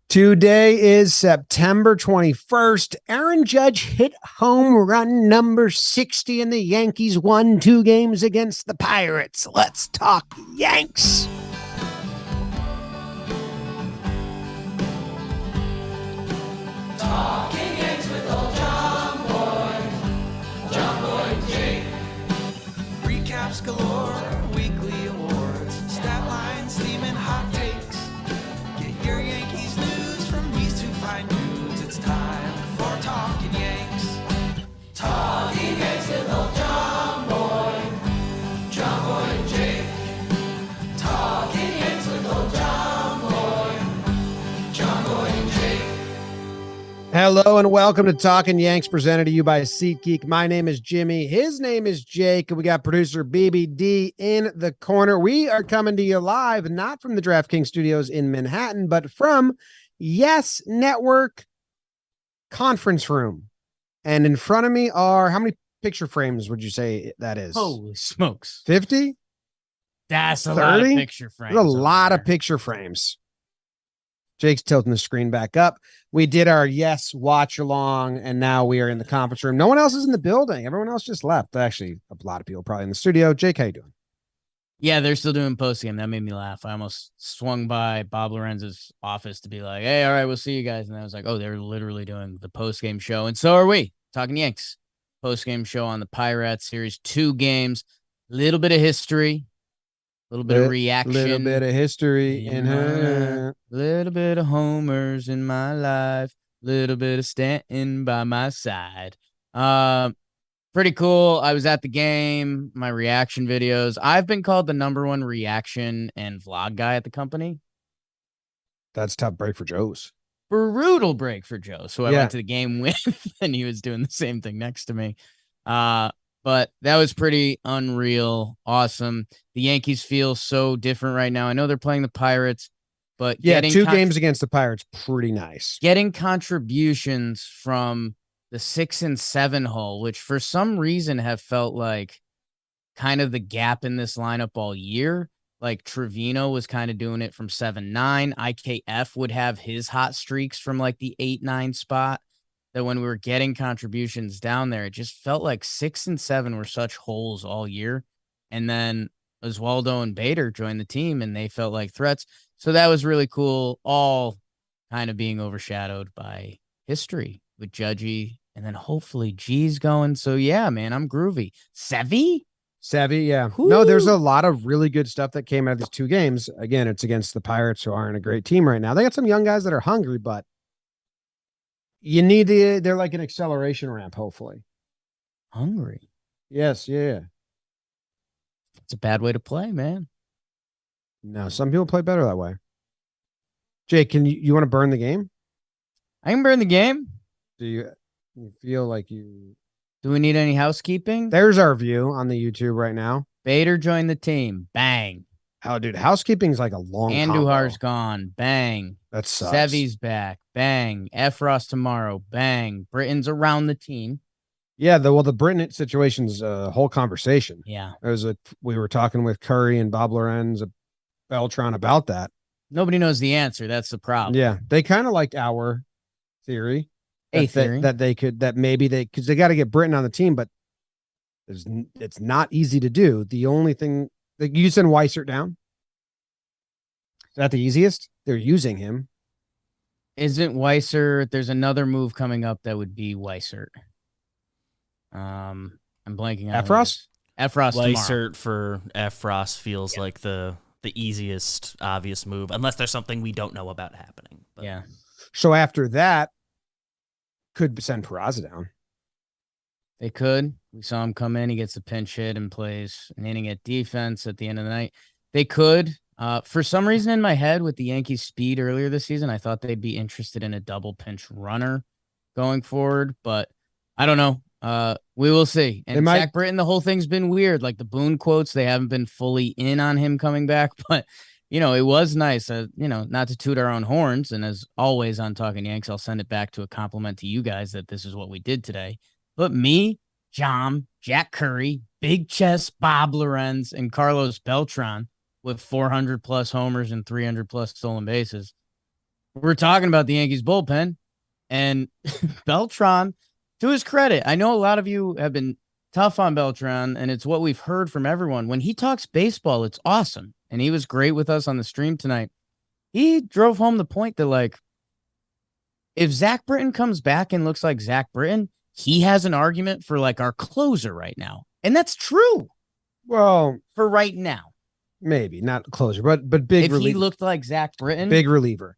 Today is September 21st. Aaron Judge hit home run number 60 and the Yankees won 2 games against the Pirates. Let's talk Yanks. Talking Yanks with old John Boy, Jake. Recaps galore, weekly awards, stat lines, theme, and hot takes. Get your Yankees news from these two fine dudes. It's time for Talkin' Yanks. Talking Yanks with old John Boy, and Jake. Talking Yanks with old John Boy, and Jake. Hello and welcome to Talkin' Yanks, presented to you by SeatGeek. My name is Jimmy. His name is Jake. And we got producer BBD in the corner. We are coming to you live, not from the DraftKings studios in Manhattan, but from Yes Network conference room. And in front of me are, how many picture frames would you say that is? Holy smokes. 50? That's a 30? lot of picture frames. There's a lot of picture frames. Jake's tilting the screen back up. We did our Yes watch along, and now we are in the conference room. No one else is in the building. Everyone else just left. Actually, a lot of people probably in the studio. Jake, how you doing? Yeah, they're still doing post-game. That made me laugh. I almost swung by Bob Lorenz's office to be like, hey, all right, we'll see you guys. And I was like, oh, they're literally doing the post-game show. And so are we. Talking Yanks. Post-game show on the Pirates series. 2 games. Little bit of history. Little bit of reaction. Little bit of history in her. Little bit of homers in my life. Little bit of Stanton by my side. Pretty cool. I was at the game. My reaction videos. I've been called the #1 reaction and vlog guy at the company. That's a tough break for Joe's. Brutal break for Joe. So I went to the game with, and he was doing the same thing next to me. But that was pretty unreal. Awesome. The Yankees feel so different right now. I know they're playing the Pirates, but yeah, 2 games against the Pirates, pretty nice. Getting contributions from the 6 and 7 hole, which for some reason have felt like kind of the gap in this lineup all year. Like Trevino was kind of doing it from 7-9. IKF would have his hot streaks from like the 8-9 spot. That when we were getting contributions down there, it just felt like 6 and 7 were such holes all year. And then Oswaldo and Bader joined the team and they felt like threats. So that was really cool. All kind of being overshadowed by history with Judgy and then hopefully G's going. So yeah, man, I'm groovy. Sevy, yeah. Woo. No, there's a lot of really good stuff that came out of these 2 games. Again, it's against the Pirates, who aren't a great team right now. They got some young guys that are hungry, but you need they're like an acceleration ramp, hopefully. hungry. Yes, yeah. It's a bad way to play, man. No, some people play better that way. Jake, you want to burn the game? I can burn the game. Do you feel like you... Do we need any housekeeping? There's our view on the YouTube right now. Bader joined the team. Bang. Oh, dude, housekeeping's like a long Andujar's gone. Bang. That sucks. Sevy's back. Bang. Efros tomorrow. Bang. Britain's around the team. Yeah, the Britain situation's a whole conversation. Yeah. We were talking with Curry and Bob Lorenz, Beltran about that. Nobody knows the answer. That's the problem. Yeah, they kind of liked our theory. Theory. That maybe because they got to get Britain on the team, but it's not easy to do. The only thing, like, you send Weissert down. Is that the easiest? They're using him. Isn't Weissert? There's another move coming up that would be Weissert. I'm blanking on Efros? Efros Weissert for Efros feels like the easiest, obvious move, unless there's something we don't know about happening. But. Yeah. So after that, could send Peraza down. They could. We saw him come in. He gets a pinch hit and plays an inning at defense at the end of the night. They could. For some reason in my head with the Yankees' speed earlier this season, I thought they'd be interested in a double pinch runner going forward, but I don't know. We will see. And Zach Britton, the whole thing's been weird. Like the Boone quotes, they haven't been fully in on him coming back, but it was nice, not to toot our own horns. And as always on Talking Yanks, I'll send it back to a compliment to you guys that this is what we did today. But me, John, Jack Curry, Big Chess, Bob Lorenz, and Carlos Beltran with 400 plus homers and 300 plus stolen bases. we're talking about the Yankees bullpen, and Beltran, to his credit, I know a lot of you have been tough on Beltran, and it's what we've heard from everyone. When he talks baseball, it's awesome. And he was great with us on the stream tonight. He drove home the point that, like, if Zach Britton comes back and looks like Zach Britton, he has an argument for, like, our closer right now. And that's true. Well, for right now. Maybe not closer, but big. If he looked like Zach Britton, big reliever.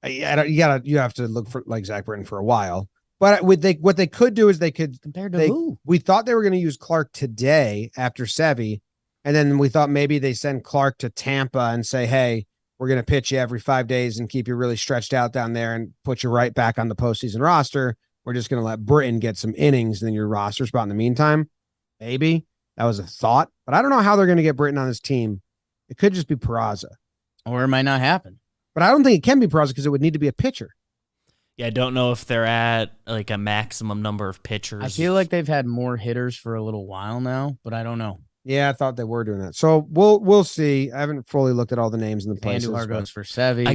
You have to look for like Zach Britton for a while. But what they could do is they could compared to who? We thought they were going to use Clark today after Sevy, and then we thought maybe they send Clark to Tampa and say, "Hey, we're going to pitch you every 5 days and keep you really stretched out down there and put you right back on the postseason roster. We're just going to let Britton get some innings in your roster spot in the meantime." Maybe that was a thought, but I don't know how they're going to get Britton on this team. It could just be Peraza. Or it might not happen. But I don't think it can be Peraza because it would need to be a pitcher. Yeah, I don't know if they're at like a maximum number of pitchers. I feel like they've had more hitters for a little while now, but I don't know. Yeah, I thought they were doing that. So we'll see. I haven't fully looked at all the names and the places. Andujar goes for Sevy.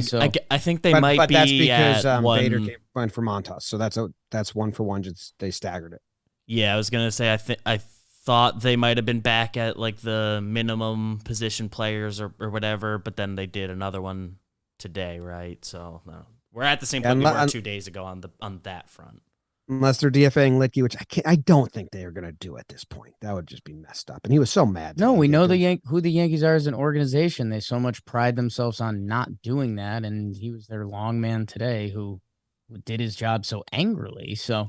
I think they might be. But that's because at Bader went for Montas. So that's 1 for 1. They staggered it. Yeah, I was gonna say I thought they might have been back at like the minimum position players or whatever, but then they did another one today, right? So no, we're at the same point we were 2 days ago on that front. Unless they're DFAing Litke, which I don't think they are going to do at this point. That would just be messed up. And he was so mad. No, we know who the Yankees are as an organization. They so much pride themselves on not doing that, and he was their long man today who did his job so angrily. So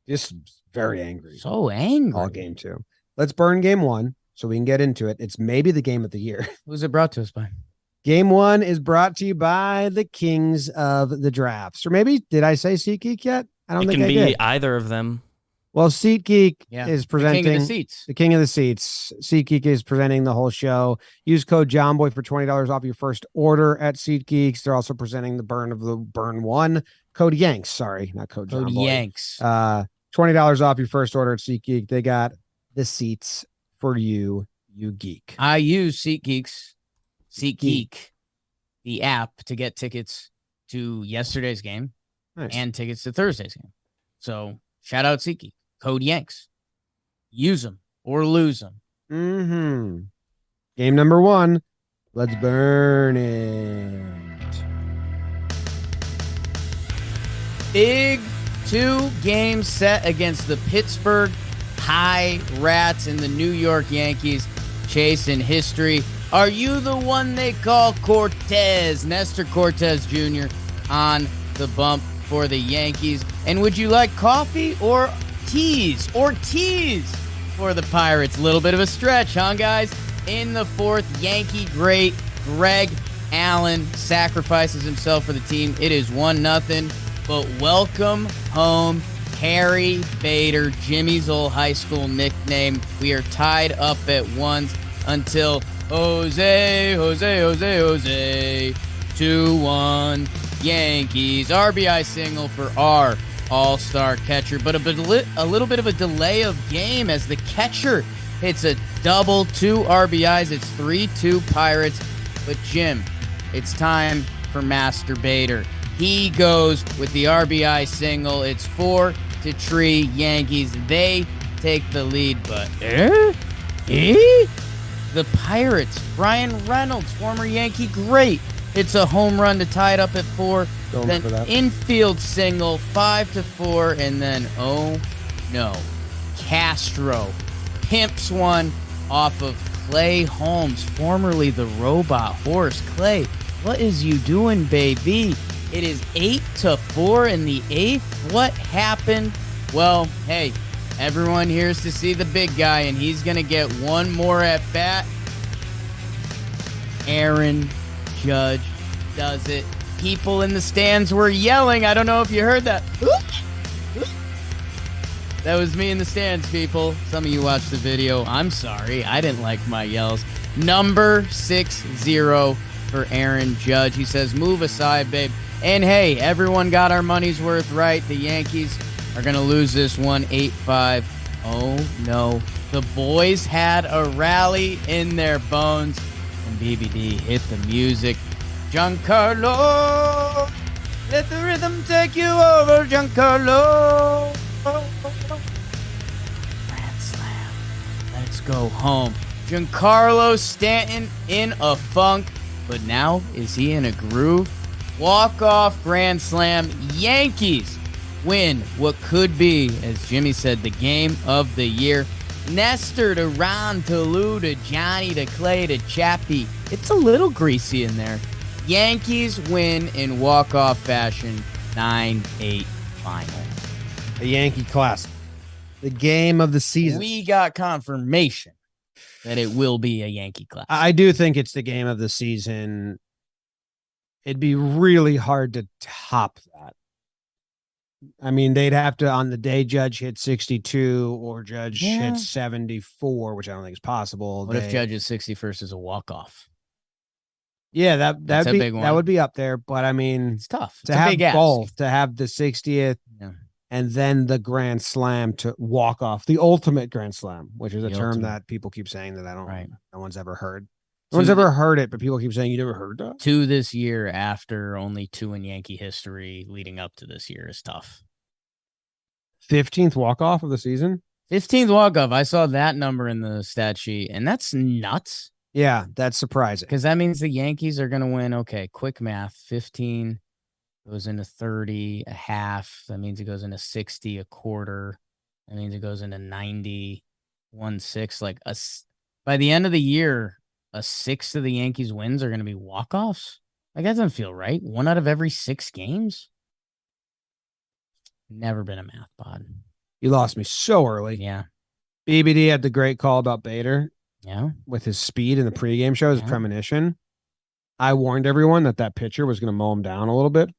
just very angry. So angry. All game 2. Let's burn game 1 so we can get into it. It's maybe the game of the year. Who's it brought to us by? Game 1 is brought to you by the Kings of the Drafts. Or maybe, did I say SeatGeek yet? I don't think I did. It can be either of them. Well, SeatGeek is presenting the King of the Seats. The King of the Seats. SeatGeek is presenting the whole show. Use code JOHNBOY for $20 off your first order at SeatGeeks. They're also presenting the Burn 1. Code Yanks. Sorry, not code Code JOHNBOY. Yanks. $20 off your first order at SeatGeek. They got the seats for you, you geek. I use SeatGeek, the app, to get tickets to yesterday's game and tickets to Thursday's game. So shout out SeatGeek. Code Yanks. Use them or lose them. Mm-hmm. Game number 1. Let's burn it. Big 2-game set against the Pittsburgh Pirates and the New York Yankees, chasing history. Are you the one they call Cortez? Nestor Cortez Jr. on the bump for the Yankees. And would you like coffee or teas for the Pirates? Little bit of a stretch, huh, guys? In the 4th, Yankee great Greg Allen sacrifices himself for the team. It is 1-0. But welcome home, Harry Bader, Jimmy's old high school nickname. We are tied up at 1 until Jose. 2-1 Yankees. RBI single for our all-star catcher. But a little bit of a delay of game as the catcher hits a double, 2 RBIs. It's 3-2 Pirates. But Jim, it's time for Master Bader. He goes with the RBI single. It's 4-3 Yankees. They take the lead, but the Pirates, Brian Reynolds, former Yankee great, hits a home run to tie it up at 4. Then infield single, 5-4, and then oh no, Castro pimps one off of Clay Holmes, formerly the robot horse. Clay, what is you doing, baby? It is 8-4 in the 8th. What happened? Well, hey, everyone here's to see the big guy, and he's going to get one more at bat. Aaron Judge does it. People in the stands were yelling. I don't know if you heard that. That was me in the stands, people. Some of you watched the video. I'm sorry. I didn't like my yells. Number 60 for Aaron Judge. He says, move aside, babe. And hey, everyone got our money's worth right. The Yankees are going to lose this one 8-5. Oh, no. The boys had a rally in their bones. And BBD hit the music. Giancarlo. Let the rhythm take you over, Giancarlo. Grand slam. Let's go home. Giancarlo Stanton in a funk, but now is he in a groove? Walk-off grand slam. Yankees win what could be, as Jimmy said, the game of the year. Nestor to Ron to Lou to Johnny to Clay to Chappie. It's a little greasy in there. Yankees win in walk-off fashion, 9-8 final. A Yankee classic. The game of the season. We got confirmation that it will be a Yankee classic. I do think it's the game of the season. It'd be really hard to top that. I mean, they'd have to, on the day Judge hit 62 or Judge hit 74, which I don't think is possible. What if Judge's 61st is a walk-off? Yeah, That's a big one. that would be up there. But I mean, It's tough. to It's a have big ask. both, to have the 60th and then the grand slam to walk off, the ultimate grand slam, which is a term that people keep saying that no one's ever heard. No one's ever heard it, but people keep saying you never heard that. 2 this year after only 2 in Yankee history leading up to this year is tough. 15th walk-off of the season? 15th walk-off. I saw that number in the stat sheet, and that's nuts. Yeah, that's surprising. Because that means the Yankees are going to win. Okay, quick math. 15 goes into 30, a half. That means it goes into 60, a quarter. That means it goes into 90, 1/6. By the end of the year, a sixth of the Yankees' wins are going to be walk-offs? Like, that doesn't feel right. 1 out of every 6 games? Never been a math pod. You lost me so early. Yeah. BBD had the great call about Bader. Yeah. With his speed in the pregame show, his premonition. I warned everyone that pitcher was going to mow him down a little bit.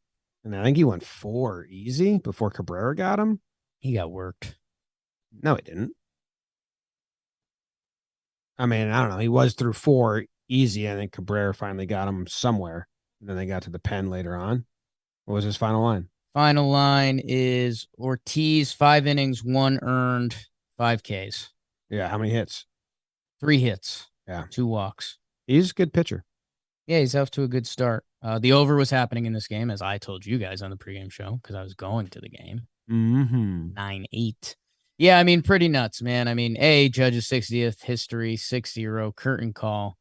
And I think he went 4 easy before Cabrera got him. He got worked. No, he didn't. I mean, I don't know. He was through 4 easy. I think Cabrera finally got him somewhere. And then they got to the pen later on. What was his final line? Final line is Ortiz, 5 innings, 1 earned, 5 Ks. Yeah, how many hits? 3 hits. Yeah. 2 walks. He's a good pitcher. Yeah, he's off to a good start. The over was happening in this game, as I told you guys on the pregame show, because I was going to the game. 9-8. Yeah, I mean, pretty nuts, man. I mean, Judge's 60th history, 6-0 curtain call.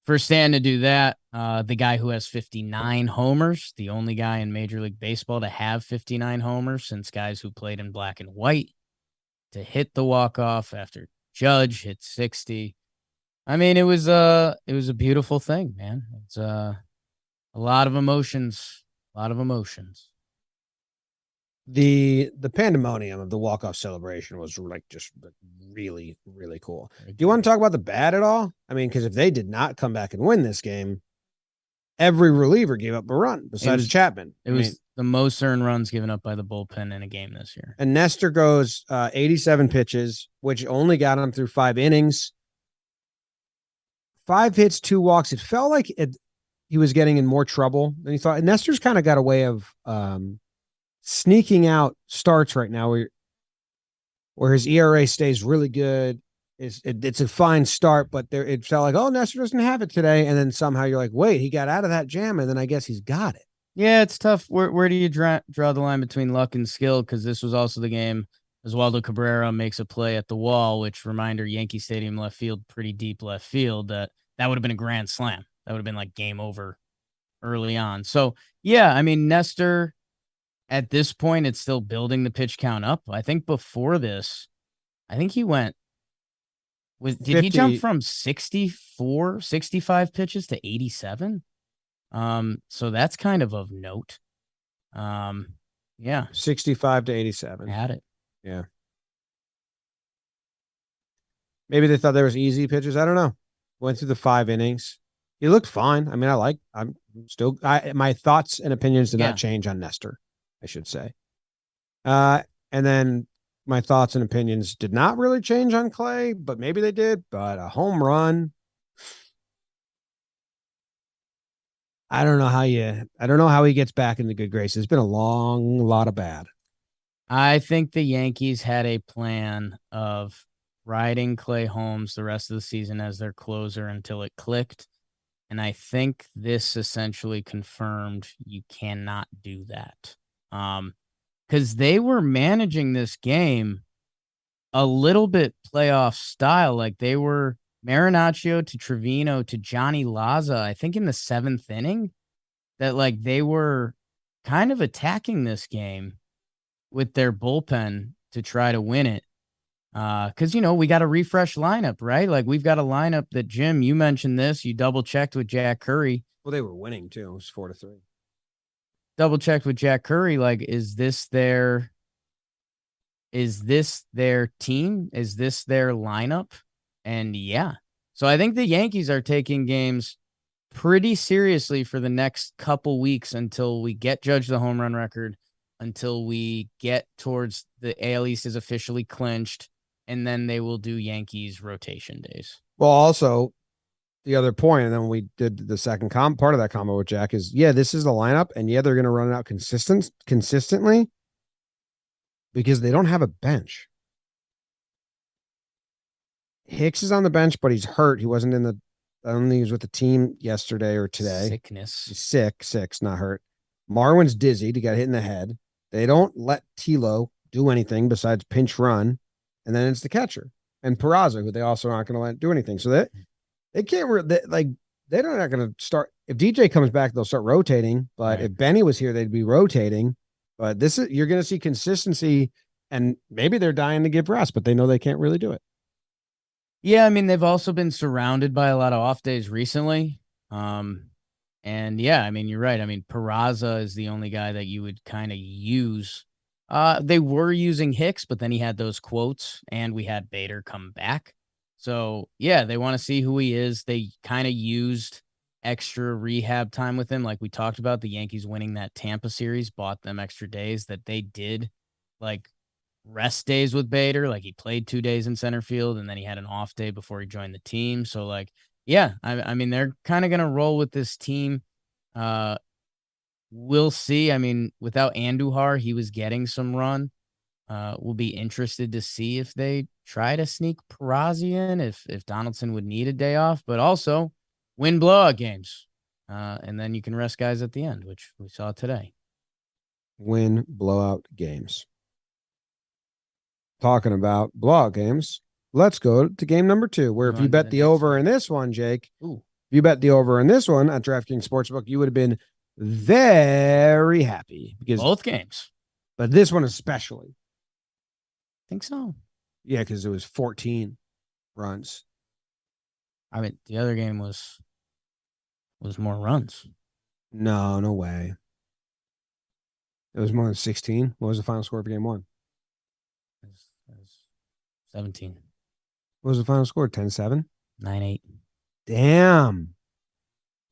For Stan to do that, the guy who has 59 homers, the only guy in Major League Baseball to have 59 homers since guys who played in black and white, to hit the walk-off after Judge hit 60. I mean, it was a beautiful thing, man. It's a lot of emotions. A lot of emotions. The pandemonium of the walk-off celebration was just really, really cool. Do you want to talk about the bad at all? I mean, because if they did not come back and win this game, every reliever gave up a run besides Chapman. It was the most earned runs given up by the bullpen in a game this year. And Nestor goes 87 pitches, which only got him through 5 innings. 5 hits, 2 walks. It felt like he was getting in more trouble than he thought. And Nestor's kind of got a way of sneaking out starts right now where his ERA stays really good. It's a fine start, but it felt like, oh, Nestor doesn't have it today. And then somehow you're like, wait, he got out of that jam, and then I guess he's got it. Yeah, it's tough. Where do you draw the line between luck and skill? Because this was also the game Oswaldo Cabrera makes a play at the wall, which, reminder, Yankee Stadium left field, pretty deep left field. That would have been a grand slam. That would have been like game over early on. So, yeah, I mean, Nestor, at this point, it's still building the pitch count up. I think before this, I think he went did 50, he jump from 64, 65 pitches to 87? So that's kind of note. Yeah. 65 to 87. Had it. Yeah. Maybe they thought there was easy pitches. I don't know. Went through the 5 innings. He looked fine. I mean, my thoughts and opinions did not change on Nestor, I should say. And then my thoughts and opinions did not really change on Clay, but maybe they did. But a home run. I don't know how he gets back into good graces. It's been a long lot of bad. I think the Yankees had a plan of riding Clay Holmes the rest of the season as their closer until it clicked. And I think this essentially confirmed you cannot do that. Because they were managing this game a little bit playoff style. Like they were Marinaccio to Trevino to Johnny Laza, I think in the 7th inning, that like they were kind of attacking this game with their bullpen to try to win it. Because, we got a refresh lineup, right? Like we've got a lineup that, Jim, you mentioned this. You double checked with Jack Curry. Well, they were winning too. It was 4-3. Double checked with Jack Curry. Like, is this their team? Is this their lineup? And yeah. So I think the Yankees are taking games pretty seriously for the next couple weeks until we get Judge the home run record, until we get towards the AL East is officially clinched, and then they will do Yankees rotation days. Well, also the other point, and then we did the second part of that combo with Jack is, this is the lineup, and they're going to run it out consistently because they don't have a bench. Hicks is on the bench, but he's hurt. He wasn't I don't think he was with the team yesterday or today. Sickness. He's sick, not hurt. Marwin's dizzy. He got hit in the head. They don't let Tilo do anything besides pinch run. And then it's the catcher and Peraza, who they also aren't going to let do anything. So they can't they're not going to start. If DJ comes back, they'll start rotating. But if Benny was here, they'd be rotating. But you're going to see consistency, and maybe they're dying to give rest, but they know they can't really do it. Yeah, I mean, they've also been surrounded by a lot of off days recently. And yeah, I mean, you're right. I mean, Peraza is the only guy that you would kind of use. They were using Hicks, but then he had those quotes, and we had Bader come back. So yeah, they want to see who he is. They kind of used extra rehab time with him. Like we talked about, the Yankees winning that Tampa series bought them extra days that they did like rest days with Bader. Like he played 2 days in center field, and then he had an off day before he joined the team. So like, yeah, I mean, they're kind of going to roll with this team. We'll see. I mean, without Andujar, he was getting some run. We'll be interested to see if they try to sneak Peraza in, if Donaldson would need a day off, but also win blowout games. And then you can rest guys at the end, which we saw today. Win blowout games. Talking about blowout games, let's go to game number 2, where if you bet the over in this one, Jake, if you bet the over in this one at DraftKings Sportsbook, you would have been very happy because both games, but this one especially. I think so. Yeah, because it was 14 runs. I mean, the other game was more runs. No way. It was more than 16. What was the final score for game 1? It was 17. What was the final score? 10-7? 9-8. Damn.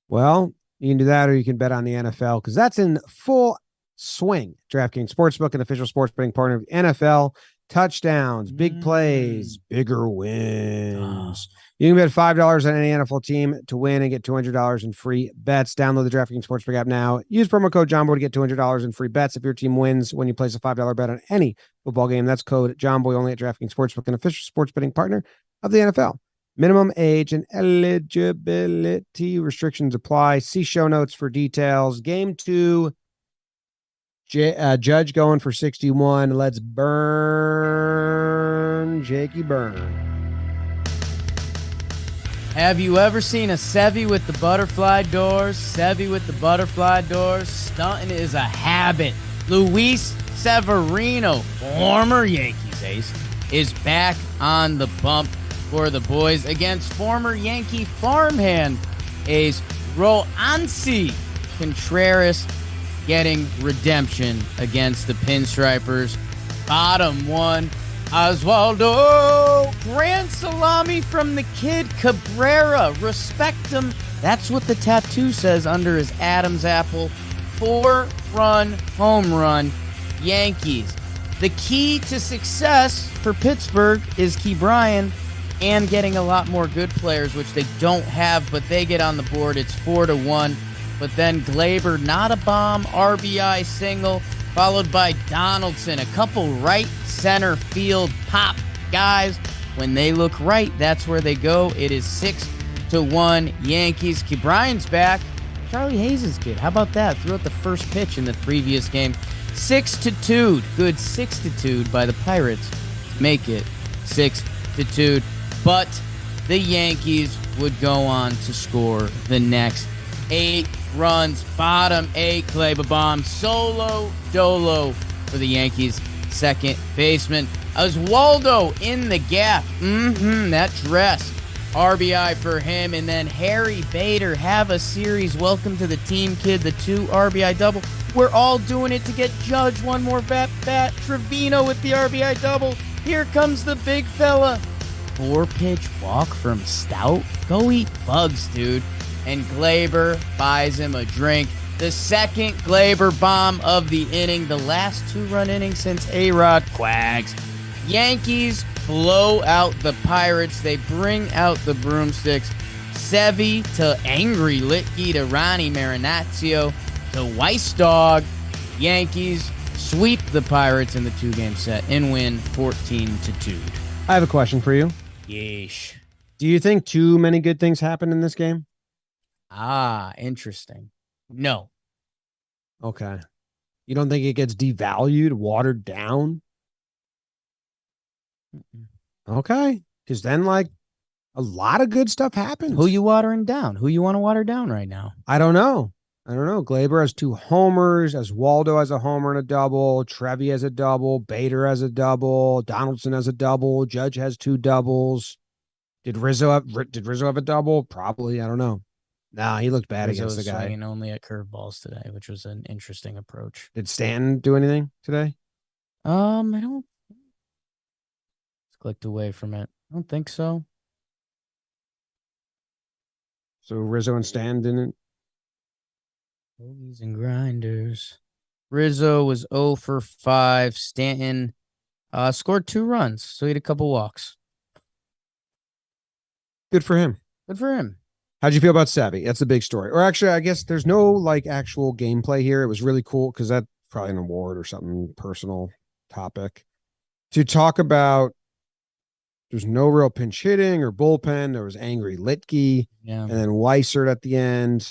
Well, you can do that, or you can bet on the NFL, because that's in full swing. DraftKings Sportsbook, an official sports betting partner of the NFL. Touchdowns, big plays, bigger wins. You can bet $5 on any NFL team to win and get $200 in free bets. Download the DraftKings Sportsbook app now. Use promo code JOHNBOY to get $200 in free bets if your team wins when you place a $5 bet on any football game. That's code JOHNBOY only at DraftKings Sportsbook, an official sports betting partner of the NFL. Minimum age and eligibility restrictions apply. See show notes for details. Game 2, Judge going for 61. Let's burn, Jakey, burn. Have you ever seen a Sevy with the butterfly doors? Sevy with the butterfly doors. Stunting is a habit. Luis Severino, former Yankees ace, is back on the bump for the boys against former Yankee farmhand ace Roansy Contreras, getting redemption against the Pinstripers. Bottom 1, Oswaldo. Grand salami from the kid Cabrera. Respect him. That's what the tattoo says under his Adam's apple. 4-run home run. Yankees. The key to success for Pittsburgh is Key Bryan and getting a lot more good players, which they don't have, but they get on the board. It's 4-1. But then Glaber, not a bomb, RBI single, followed by Donaldson. A couple right center field pop guys. When they look right, that's where they go. It is 6-2 6-1 Yankees. Bryan's back. Charlie Hayes' kid. How about that? Threw out the first pitch in the previous game. 6-2. Good 6-2 by the Pirates. Make it 6-2. But the Yankees would go on to score the next 8 runs. Bottom 8, Gleyber bomb. Solo dolo for the Yankees. Second baseman. Oswaldo in the gap. That dress. RBI for him. And then Harry Bader, have a series. Welcome to the team, kid. The 2 RBI double. We're all doing it to get Judge one more bat. Trevino with the RBI double. Here comes the big fella. 4-pitch walk from Stout. Go eat bugs, dude. And Gleyber buys him a drink. The second Gleyber bomb of the inning. The last 2-run inning since A-Rod. Quags. Yankees blow out the Pirates. They bring out the broomsticks. Sevy to Angry Litke to Ronnie Marinaccio to Weiss Dog. Yankees sweep the Pirates in the 2-game set and win 14-2. I have a question for you. Yeesh. Do you think too many good things happened in this game? Interesting. No. Okay. You don't think it gets devalued, watered down? Okay. Because then, like, a lot of good stuff happens. Who you watering down? Who you want to water down right now? I don't know. Gleyber has 2 homers. Oswaldo has a homer and a double. Trevi has a double. Bader has a double. Donaldson has a double. Judge has 2 doubles. Did Rizzo have a double? Probably. I don't know. Nah, he looked bad Rizzo against the guy. swinging only at curveballs today, which was an interesting approach. Did Stanton do anything today? I don't. Clicked away from it. I don't think so. So Rizzo and Stanton didn't. Bogies and grinders. Rizzo was 0 for 5. Stanton scored 2 runs, so he had a couple walks. Good for him. Good for him. How'd you feel about Savvy? That's the big story. Or actually, I guess there's no like actual gameplay here. It was really cool because that's probably an award or something personal topic to talk about. There's no real pinch hitting or bullpen. There was Angry Litke, and then Weissert at the end.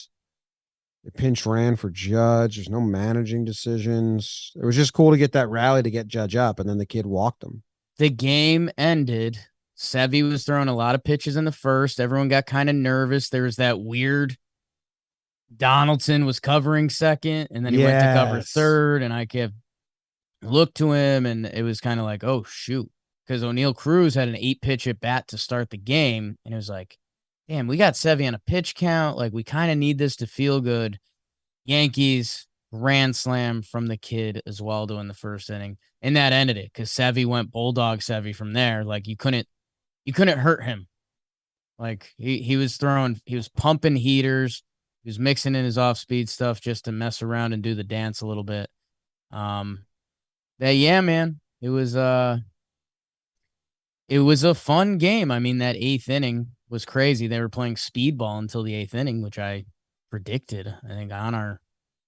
The pinch ran for Judge. There's no managing decisions. It was just cool to get that rally to get Judge up, and then the kid walked him. The game ended. Sevy was throwing a lot of pitches in the first. Everyone got kind of nervous. There was that weird Donaldson was covering second, and then he went to cover third, and I kept looked to him, and it was kind of like, oh, shoot. Because O'Neal Cruz had an 8-pitch at bat to start the game, and it was like, damn, we got Sevy on a pitch count. Like, we kind of need this to feel good. Yankees, grand slam from the kid Oswaldo in the first inning, and that ended it because Sevy went Bulldog Sevy from there. Like, you couldn't hurt him. Like, he was pumping heaters. He was mixing in his off-speed stuff just to mess around and do the dance a little bit. Yeah, man, it was a fun game. I mean, that 8th inning was crazy. They were playing speedball until the 8th inning, which I predicted, I think, on our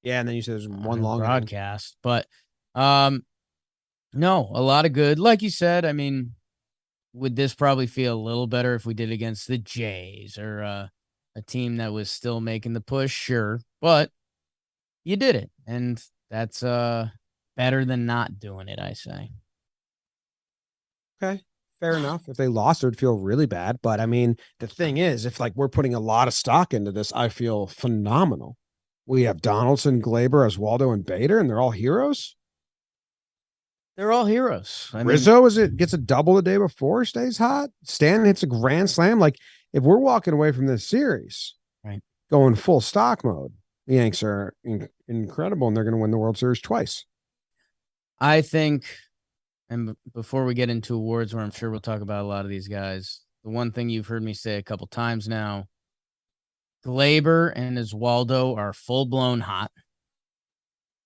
and then you said there's one long broadcast. But no, a lot of good. Like you said, I mean, would this probably feel a little better if we did against the Jays or a team that was still making the push? Sure, but you did it, and that's better than not doing it, I say. Okay. Fair enough. If they lost, it would feel really bad. But I mean, the thing is, if like we're putting a lot of stock into this, I feel phenomenal. We have Donaldson, Gleyber, Oswaldo, and Bader, and they're all heroes. They're all heroes. Rizzo gets a double the day before, stays hot. Stanton hits a grand slam. Like, if we're walking away from this series, right, going full stock mode, the Yanks are incredible, and they're going to win the World Series twice. I think. And before we get into awards, where I'm sure we'll talk about a lot of these guys, the one thing you've heard me say a couple times now, Gleyber and Oswaldo are full-blown hot.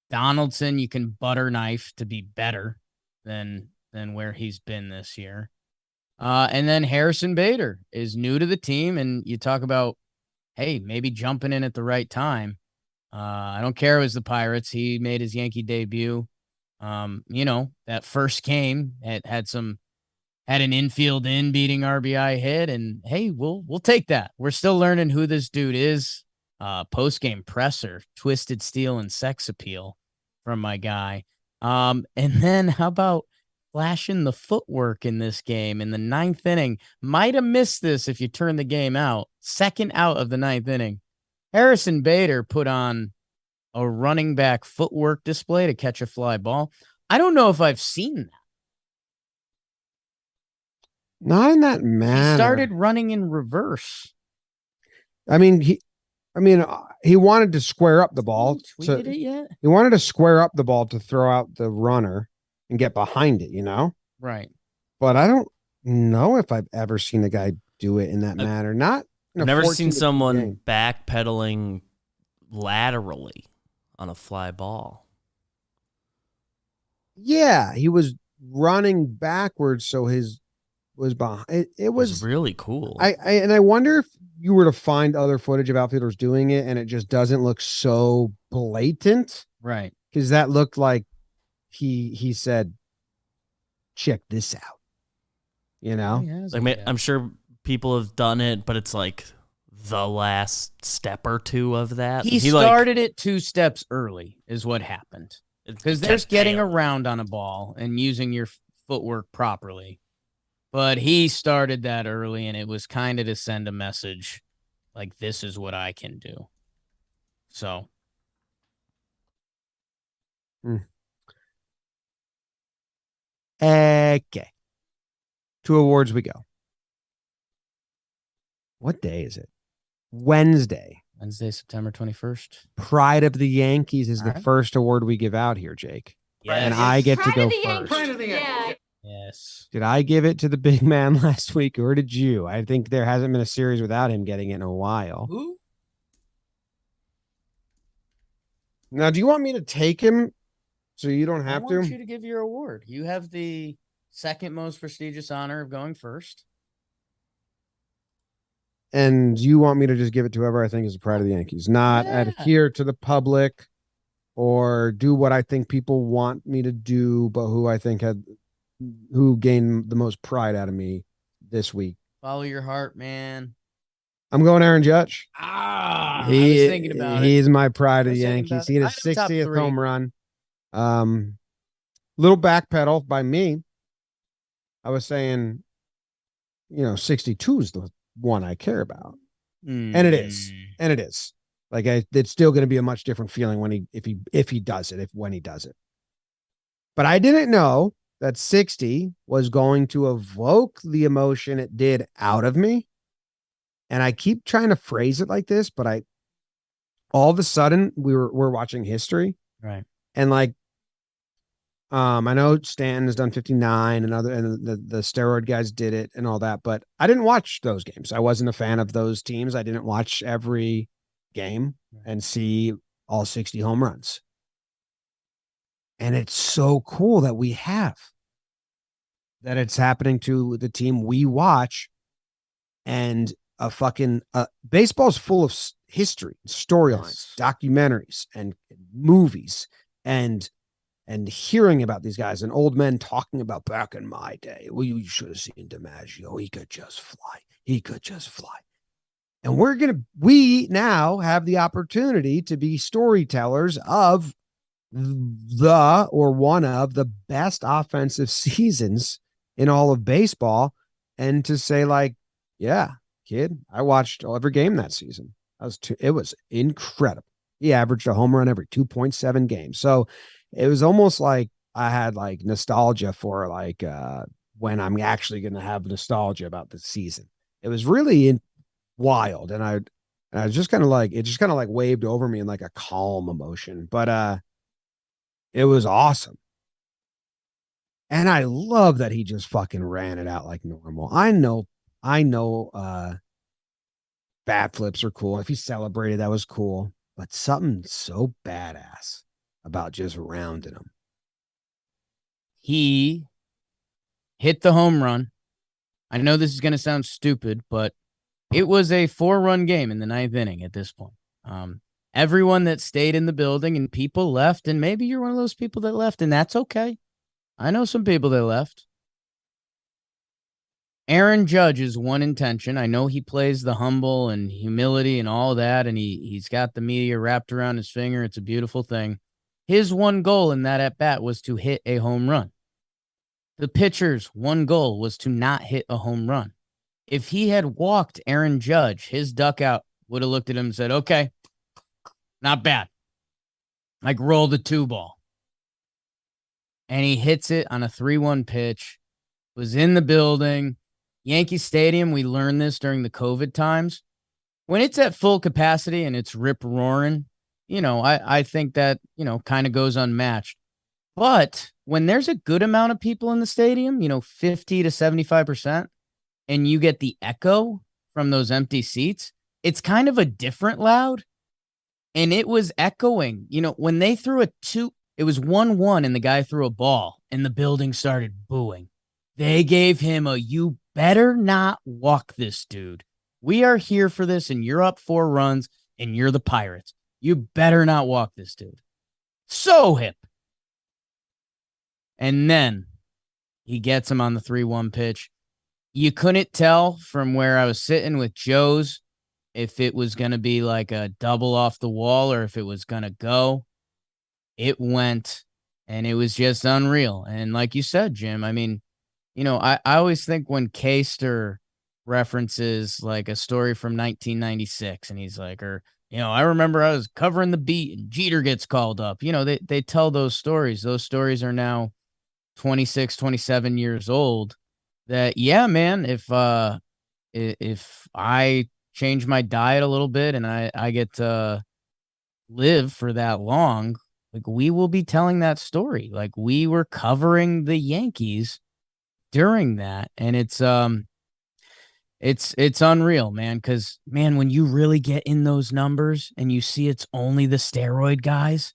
Donaldson, you can butter knife to be better than where he's been this year. And then Harrison Bader is new to the team, and you talk about, hey, maybe jumping in at the right time. I don't care. It was the Pirates. He made his Yankee debut. That first game, it had some had an infield in beating RBI hit, and hey, we'll take that. We're still learning who this dude is. Post-game presser, twisted steel and sex appeal from my guy. And then how about flashing the footwork in this game in the 9th inning? Might have missed this if you turn the game out. Second out of the 9th inning. Harrison Bader put on a running back footwork display to catch a fly ball. I don't know if I've seen that. Not in that manner. He started running in reverse. I mean, he wanted to square up the ball. Tweeted it yet? He wanted to square up the ball to throw out the runner and get behind it, Right. But I don't know if I've ever seen a guy do it in that manner. Not. I've never seen someone backpedaling laterally on a fly ball. Yeah, he was running backwards, so his was behind. It was really cool. I wonder if you were to find other footage of outfielders doing it, and it just doesn't look so blatant, right? Because that looked like he said, "Check this out," Like, I'm sure people have done it, but it's like the last step or two of that. He started it 2 steps early, is what happened. Because there's getting around on a ball and using your footwork properly. But he started that early, and it was kind of to send a message like, this is what I can do. So. Okay. 2 awards we go. What day is it? Wednesday, September 21st. Pride of the Yankees is the first award we give out here, Jake. Yes. And I get to go first. Pride of the Yankees. Yes. Did I give it to the big man last week, or did you? I think there hasn't been a series without him getting it in a while. Who? Now, do you want me to take him so you don't have I want you to give your award. You have the second most prestigious honor of going first. And you want me to just give it to whoever I think is the pride of the Yankees, not adhere to the public or do what I think people want me to do, but who gained the most pride out of me this week. Follow your heart, man. I'm going Aaron Judge. I was thinking about it. He's my pride of the Yankees. He hit his 60th home run. Little backpedal by me. I was saying, 62 is the one I care about. And it is. And it is. Like, it's still going to be a much different feeling when he does it, when he does it. But I didn't know that 60 was going to evoke the emotion it did out of me. And I keep trying to phrase it like this, but all of a sudden we're watching history. Right. And I know Stanton has done 59 and the steroid guys did it and all that, but I didn't watch those games. I wasn't a fan of those teams. I didn't watch every game and see all 60 home runs. And it's so cool that that it's happening to the team we watch. And baseball's full of history, storylines, documentaries, and movies, and hearing about these guys and old men talking about back in my day. Well, you should have seen DiMaggio. He could just fly. And we now have the opportunity to be storytellers of one of the best offensive seasons in all of baseball. And to say, like, yeah, kid, I watched every game that season. It was incredible. He averaged a home run every 2.7 games. So it was almost like I had like nostalgia for when I'm actually going to have nostalgia about the season. It was really wild. And I was just kind of like, it just kind of like waved over me in like a calm emotion, but it was awesome. And I love that he just fucking ran it out like normal. I know bat flips are cool. If he celebrated, that was cool, but something so badass about just rounding him. He hit the home run. I know this is going to sound stupid, but it was a 4-run game in the 9th inning at this point. Everyone that stayed in the building and people left, and maybe you're one of those people that left, and that's okay. I know some people that left. Aaron Judge is one intention. I know he plays the humble and humility and all that, and he's got the media wrapped around his finger. It's a beautiful thing. His one goal in that at-bat was to hit a home run. The pitcher's one goal was to not hit a home run. If he had walked Aaron Judge, his duckout would have looked at him and said, okay, not bad. Like roll the 2-ball. And he hits it on a 3-1 pitch, was in the building. Yankee Stadium, we learned this during the COVID times. When it's at full capacity and it's rip roaring, I think that, kind of goes unmatched. But when there's a good amount of people in the stadium, 50 to 75%, and you get the echo from those empty seats, it's kind of a different loud. And it was echoing, when they threw it was 1-1 and the guy threw a ball and the building started booing. They gave him you better not walk this dude. We are here for this and you're up 4 runs and you're the Pirates. You better not walk this dude. So hip. And then he gets him on the 3-1 pitch. You couldn't tell from where I was sitting with Joe's if it was going to be like a double off the wall or if it was going to go. It went, and it was just unreal. And like you said, Jim, I mean, I always think when Caster references like a story from 1996 and he's like, I remember I was covering the beat and Jeter gets called up. They tell those stories. Those stories are now 26, 27 years old. That, yeah, man, if I change my diet a little bit and I get to live for that long, like we will be telling that story. Like we were covering the Yankees during that. And it's unreal, man. Cause man, when you really get in those numbers and you see it's only the steroid guys,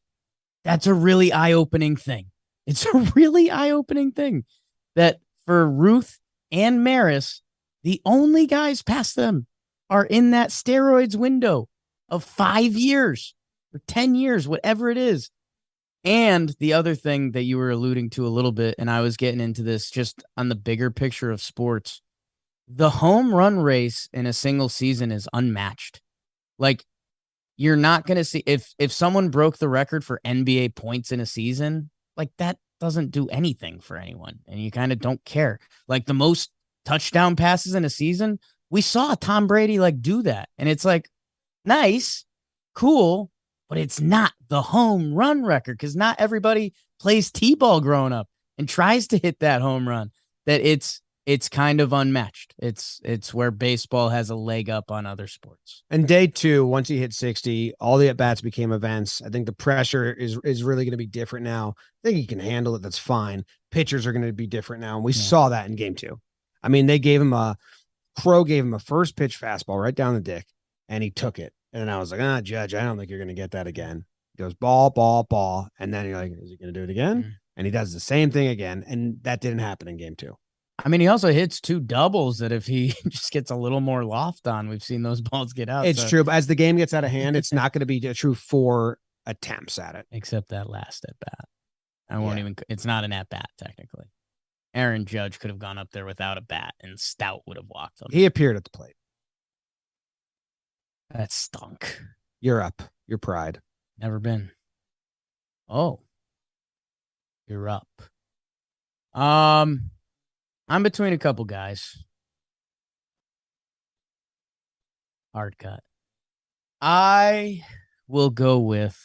that's a really eye-opening thing. It's a really eye-opening thing that for Ruth and Maris, the only guys past them are in that steroids window of 5 years or 10 years, whatever it is. And the other thing that you were alluding to a little bit, and I was getting into this just on the bigger picture of sports, the home run race in a single season is unmatched. Like, you're not going to see if someone broke the record for NBA points in a season, like that doesn't do anything for anyone. And you kind of don't care. Like the most touchdown passes in a season, we saw Tom Brady like do that. And it's like, nice, cool, but it's not the home run record because not everybody plays T-ball growing up and tries to hit that home run. That it's kind of unmatched. It's where baseball has a leg up on other sports. And day 2, once he hit 60, all the at-bats became events. I think the pressure is really going to be different now. I think he can handle it. That's fine. Pitchers are going to be different now. And we saw that in game 2. I mean, Crow gave him a first pitch fastball right down the dick, and he took it. And I was like, Judge, I don't think you're going to get that again. He goes, ball, ball, ball. And then you're like, is he going to do it again? Mm-hmm. And he does the same thing again. And that didn't happen in game 2. I mean, he also hits 2 doubles that if he just gets a little more loft on, we've seen those balls get out. It's true. But as the game gets out of hand, it's not going to be a true 4 attempts at it. Except that last at bat. It's not an at bat, technically. Aaron Judge could have gone up there without a bat and Stout would have walked him. He appeared at the plate. That stunk. You're up. Your pride. Never been. Oh. You're up. I'm between a couple guys. Hard cut. I will go with.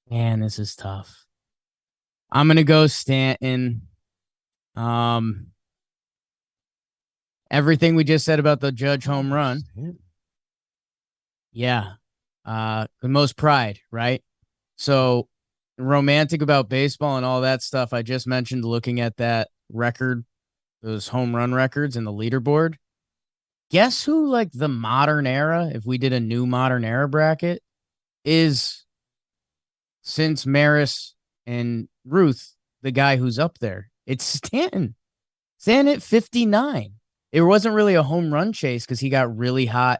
Man, this is tough. I'm going to go Stanton. Everything we just said about the Judge home run. Yeah. The most pride, right? So romantic about baseball and all that stuff. I just mentioned looking at that record, those home run records and the leaderboard. Guess who, like the modern era, if we did a new modern era bracket, is since Maris and Ruth, the guy who's up there. It's Stanton. Stanton at 59. It wasn't really a home run chase because he got really hot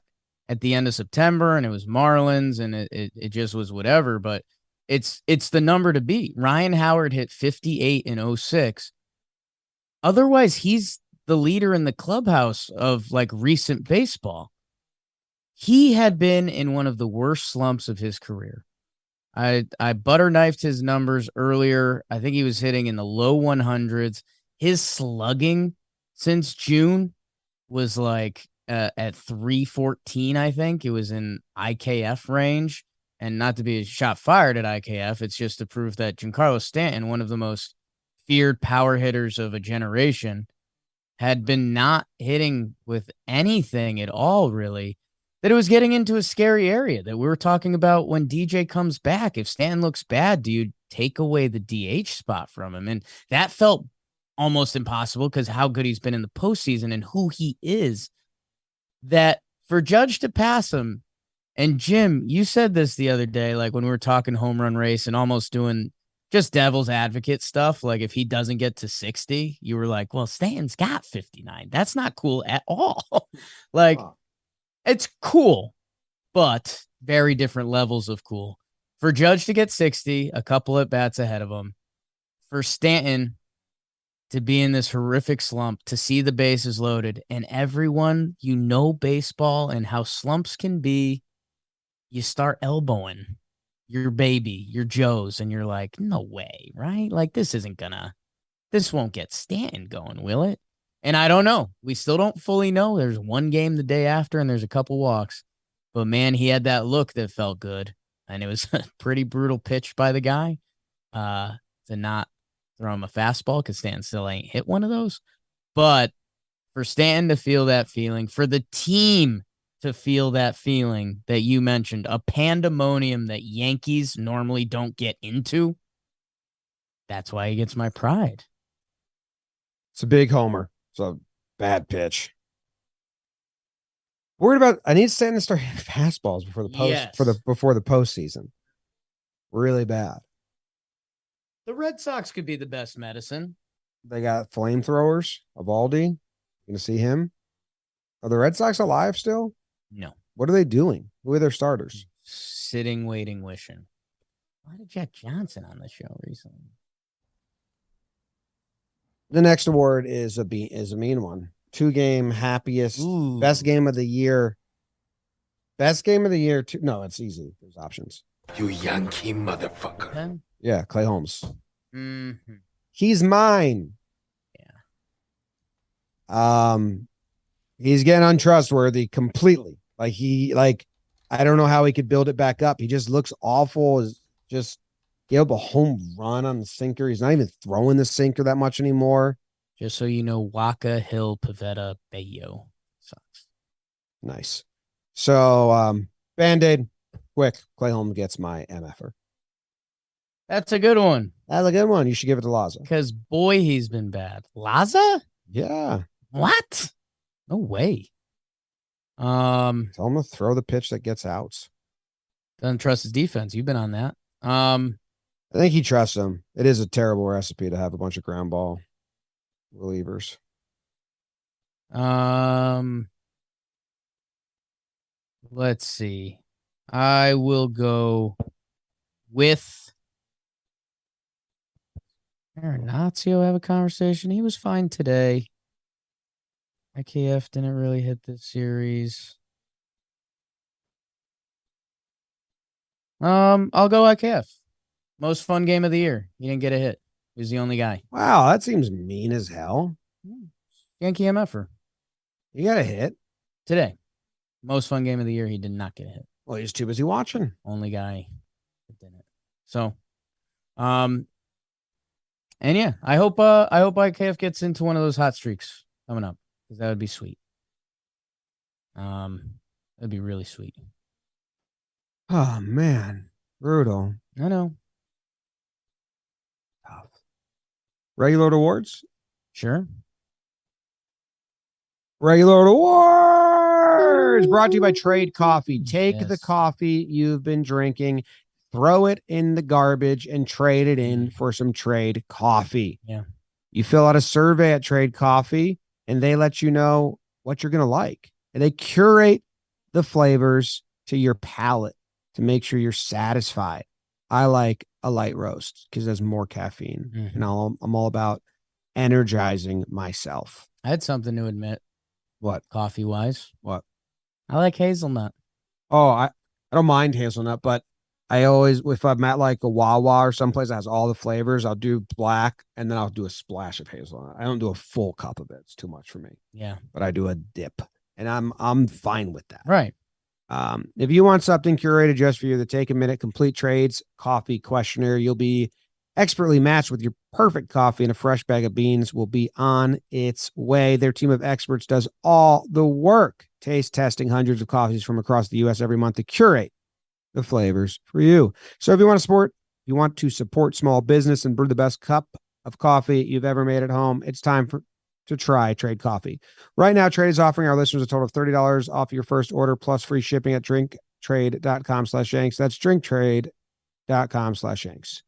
at the end of September and it was Marlins and it just was whatever, but it's the number to beat. Ryan Howard hit 58 in 06. otherwise he's the leader in the clubhouse of like recent baseball. He had been in one of the worst slumps of his career. I butter knifed his numbers earlier. I think he was hitting in the low 100s. His slugging since June was like at 314, I think. It was in IKF range. And not to be a shot fired at IKF, it's just to prove that Giancarlo Stanton, one of the most feared power hitters of a generation, had been not hitting with anything at all, really, that it was getting into a scary area that we were talking about when DJ comes back. If Stanton looks bad, do you take away the DH spot from him? And that felt almost impossible because how good he's been in the postseason and who he is, that for Judge to pass him. And Jim, you said this the other day, like when we were talking home run race and almost doing just devil's advocate stuff. Like if he doesn't get to 60, you were like, well, Stanton's got 59. That's not cool at all. Like it's cool, but very different levels of cool. For Judge to get 60, a couple at bats ahead of him. For Stanton to be in this horrific slump, to see the bases loaded, and everyone, baseball and how slumps can be, you start elbowing your baby, your Joes, and you're like, no way, right? Like this won't get Stanton going, will it? And I don't know. We still don't fully know. There's one game the day after, and there's a couple walks. But, man, he had that look that felt good. And it was a pretty brutal pitch by the guy to not throw him a fastball because Stanton still ain't hit one of those. But for Stanton to feel that feeling, for the team to feel that feeling that you mentioned, a pandemonium that Yankees normally don't get into, that's why he gets my pride. It's a big homer. It's a bad pitch. Worried about. I need Stanton to start hitting fastballs before the before the postseason. Really bad. The Red Sox could be the best medicine. They got flamethrowers. Evaldi. You gonna see him? Are the Red Sox alive still? No. What are they doing? Who are their starters? Sitting, waiting, wishing. Why did Jack Johnson on the show recently? The next award is a mean one. 2-game happiest. Ooh. Best game of the year. Best game of the year. No, it's easy. There's options. You Yankee motherfucker. Okay. Yeah, Clay Holmes. Mm-hmm. He's mine. Yeah. He's getting untrustworthy completely. I don't know how he could build it back up. He just looks awful. Just gave up a home run on the sinker. He's not even throwing the sinker that much anymore. Just so you know, Waka, Hill, Pavetta, Bayo. Sucks. Nice. So, Band-Aid, quick. Clay Holmes gets my MFer. That's a good one. That's a good one. You should give it to Laza. Because, boy, he's been bad. Laza? Yeah. What? No way. Tell him to throw the pitch that gets outs. Doesn't trust his defense. You've been on that. I think he trusts him. It is a terrible recipe to have a bunch of ground ball relievers. Let's see. I will go with Marinazzo. Have a conversation. He was fine today. IKF didn't really hit this series. I'll go IKF. Most fun game of the year. He didn't get a hit. He was the only guy. Wow, that seems mean as hell. Yankee MFer. He got a hit. Today. Most fun game of the year. He did not get a hit. Well, he's too busy watching. Only guy that didn't. So, and yeah, I hope IKF gets into one of those hot streaks coming up, because that would be sweet. That'd be really sweet. Oh man, brutal. I know. Tough. Regular awards? Sure. Regular awards brought to you by Trade Coffee. Take the coffee you've been drinking, throw it in the garbage, and trade it in for some Trade Coffee. Yeah. You fill out a survey at Trade Coffee, and they let you know what you're going to like. And they curate the flavors to your palate to make sure you're satisfied. I like a light roast because there's more caffeine. Mm-hmm. And I'm all about energizing myself. I had something to admit. What? Coffee wise. What? I like hazelnut. Oh, I don't mind hazelnut, but I always, if I'm at like a Wawa or someplace that has all the flavors, I'll do black and then I'll do a splash of hazelnut. I don't do a full cup of it. It's too much for me. Yeah. But I do a dip, and I'm fine with that. Right. If you want something curated just for you, the Take a Minute Complete Trades Coffee Questionnaire, you'll be expertly matched with your perfect coffee, and a fresh bag of beans will be on its way. Their team of experts does all the work, taste testing hundreds of coffees from across the U.S. every month to curate the flavors for you. So if you want to support small business and brew the best cup of coffee you've ever made at home, it's time to try Trade Coffee. Right now, Trade is offering our listeners a total of $30 off your first order plus free shipping at drinktrade.com/Yanks. That's drinktrade.com/Yanks.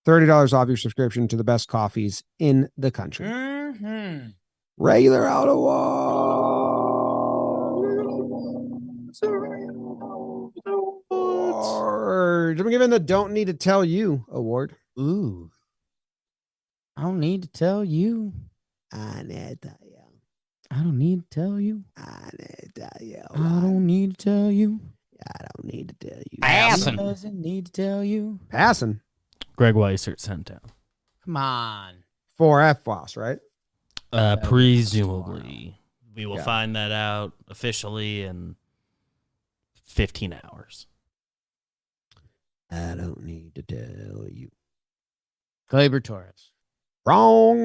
$30 off your subscription to the best coffees in the country. Mm-hmm. Regular out of award. I'm giving the Don't Need to Tell You award. Ooh. I don't need to tell you. I need to tell you. I don't need to tell you. I need to tell you. I don't need to tell you. I don't need to tell you. He doesn't need to tell you. Passing. Greg Weissert sent down. Come on. For FWAS, right? Presumably. We will Yeah. find that out officially in 15 hours. I don't need to tell you. Gleyber Torres. Wrong.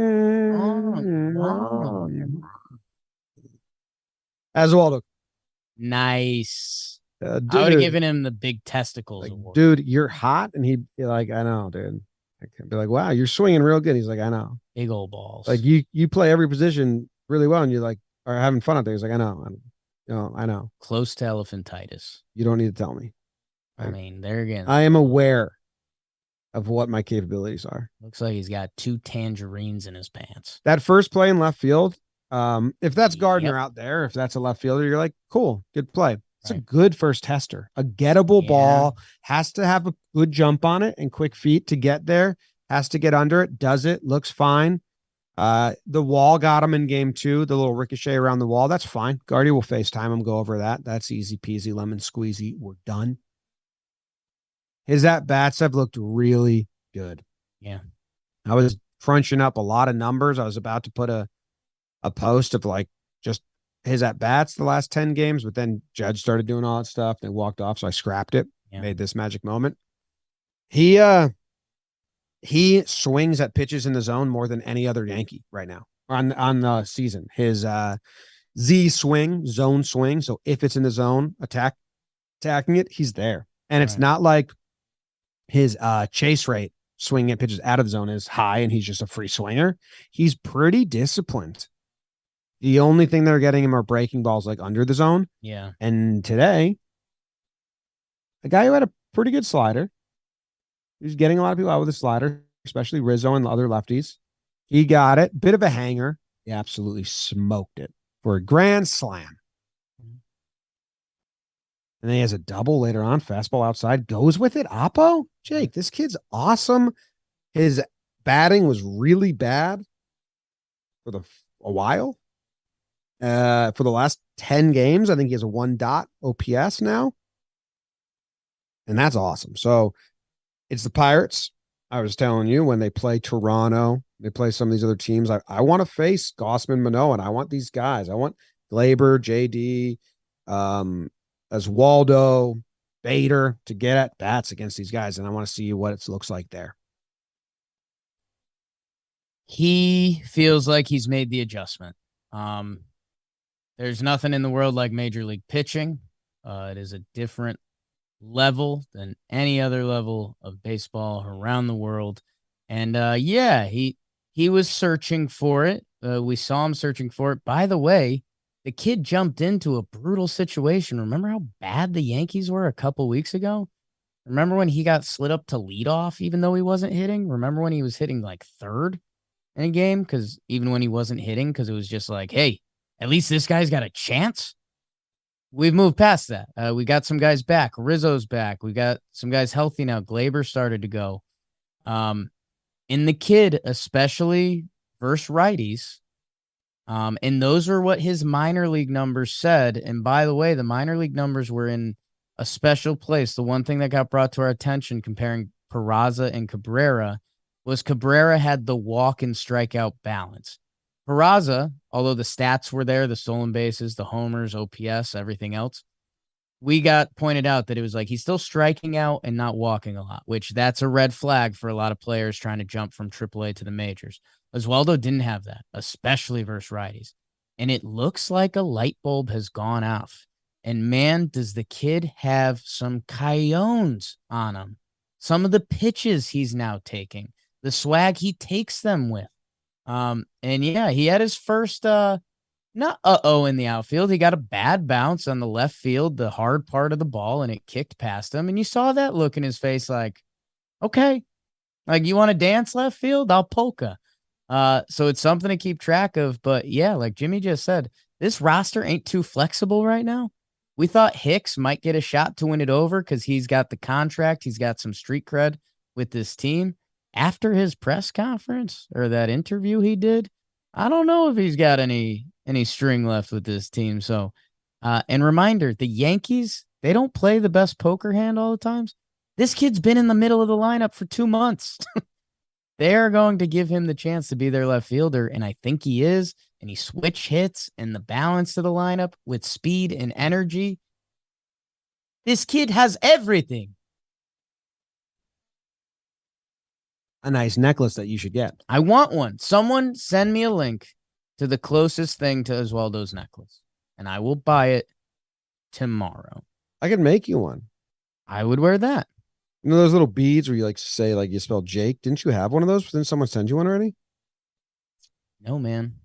Aswaldo. Nice. Dude, I would have given him the big testicles like, award. dude, you're hot. And he'd be like, I know, dude. I could be like, wow, you're swinging real good. He's like, I know. Big old balls. Like you play every position really well, and you're like are having fun out there. He's like, I know. I know. Close to elephantitis. You don't need to tell me. I mean, there again. I am aware of what my capabilities are. Looks like he's got 2 tangerines in his pants. That first play in left field, if that's Gardner Yep. out there, if that's a left fielder, you're like, cool, good play. It's a Right. good first tester. A gettable Yeah. ball, has to have a good jump on it and quick feet to get there, has to get under it, does it, looks fine. The wall got him in game 2, the little ricochet around the wall. That's fine. Guardy will FaceTime him, go over that. That's easy peasy, lemon squeezy. We're done. His at-bats have looked really good. Yeah. I was crunching up a lot of numbers. I was about to put a post of like just his at-bats the last 10 games, but then Judge started doing all that stuff. They walked off, so I scrapped it, made this magic moment. He swings at pitches in the zone more than any other Yankee right now on the season. His Z swing, zone swing. So if it's in the zone, attacking it, he's there. And it's not like his chase rate swinging at pitches out of the zone is high and he's just a free swinger. He's pretty disciplined. The only thing they're getting him are breaking balls like under the zone. Yeah. And today, a guy who had a pretty good slider, he's getting a lot of people out with a slider, especially Rizzo and the other lefties. He got it. Bit of a hanger. He absolutely smoked it for a grand slam. And then he has a double later on. Fastball outside. Goes with it. Oppo? Jake, this kid's awesome. His batting was really bad for a while. For the last 10 games, I think he has a 1 OPS now. And that's awesome. So it's the Pirates. I was telling you, when they play Toronto, they play some of these other teams. I want to face Gausman, Manoah, and I want these guys. I want Gleyber, JD, Oswaldo, Bader to get at bats against these guys, and I want to see what it looks like there. He feels like he's made the adjustment. There's nothing in the world like Major League pitching. It is a different level than any other level of baseball around the world. And he was searching for it. We saw him searching for it. By the way, the kid jumped into a brutal situation. Remember how bad the Yankees were a couple weeks ago? Remember when he got slid up to leadoff even though he wasn't hitting? Remember when he was hitting like third in a game? Because even when he wasn't hitting, because it was just like, hey, at least this guy's got a chance. We've moved past that. We got some guys back. Rizzo's back. We got some guys healthy now. Gleyber started to go. In the kid, especially, versus righties. And those are what his minor league numbers said. And by the way, the minor league numbers were in a special place. The one thing that got brought to our attention comparing Peraza and Cabrera was Cabrera had the walk and strikeout balance. Peraza, although the stats were there, the stolen bases, the homers, OPS, everything else, we got pointed out that it was like he's still striking out and not walking a lot, which that's a red flag for a lot of players trying to jump from AAA to the majors. Oswaldo didn't have that, especially versus righties. And it looks like a light bulb has gone off. And man, does the kid have some coyones on him. Some of the pitches he's now taking, the swag he takes them with. And yeah, he had his first not in the outfield. He got a bad bounce on the left field, the hard part of the ball, and it kicked past him. And you saw that look in his face like, okay, like you want to dance left field? I'll polka. So it's something to keep track of. But yeah, like Jimmy just said, this roster ain't too flexible right now. We thought Hicks might get a shot to win it over because he's got the contract. He's got some street cred with this team. After his press conference or that interview he did, I don't know if he's got any string left with this team. So, and reminder, the Yankees, they don't play the best poker hand all the times. This kid's been in the middle of the lineup for 2 months. They are going to give him the chance to be their left fielder, and I think he is. And he switch hits and the balance to the lineup with speed and energy. This kid has everything. A nice necklace that you should get. I want one. Someone send me a link to the closest thing to Oswaldo's necklace, and I will buy it tomorrow. I can make you one. I would wear that. You know those little beads where you like say like you spell Jake? Didn't you have one of those? Didn't someone send you one already? No, man.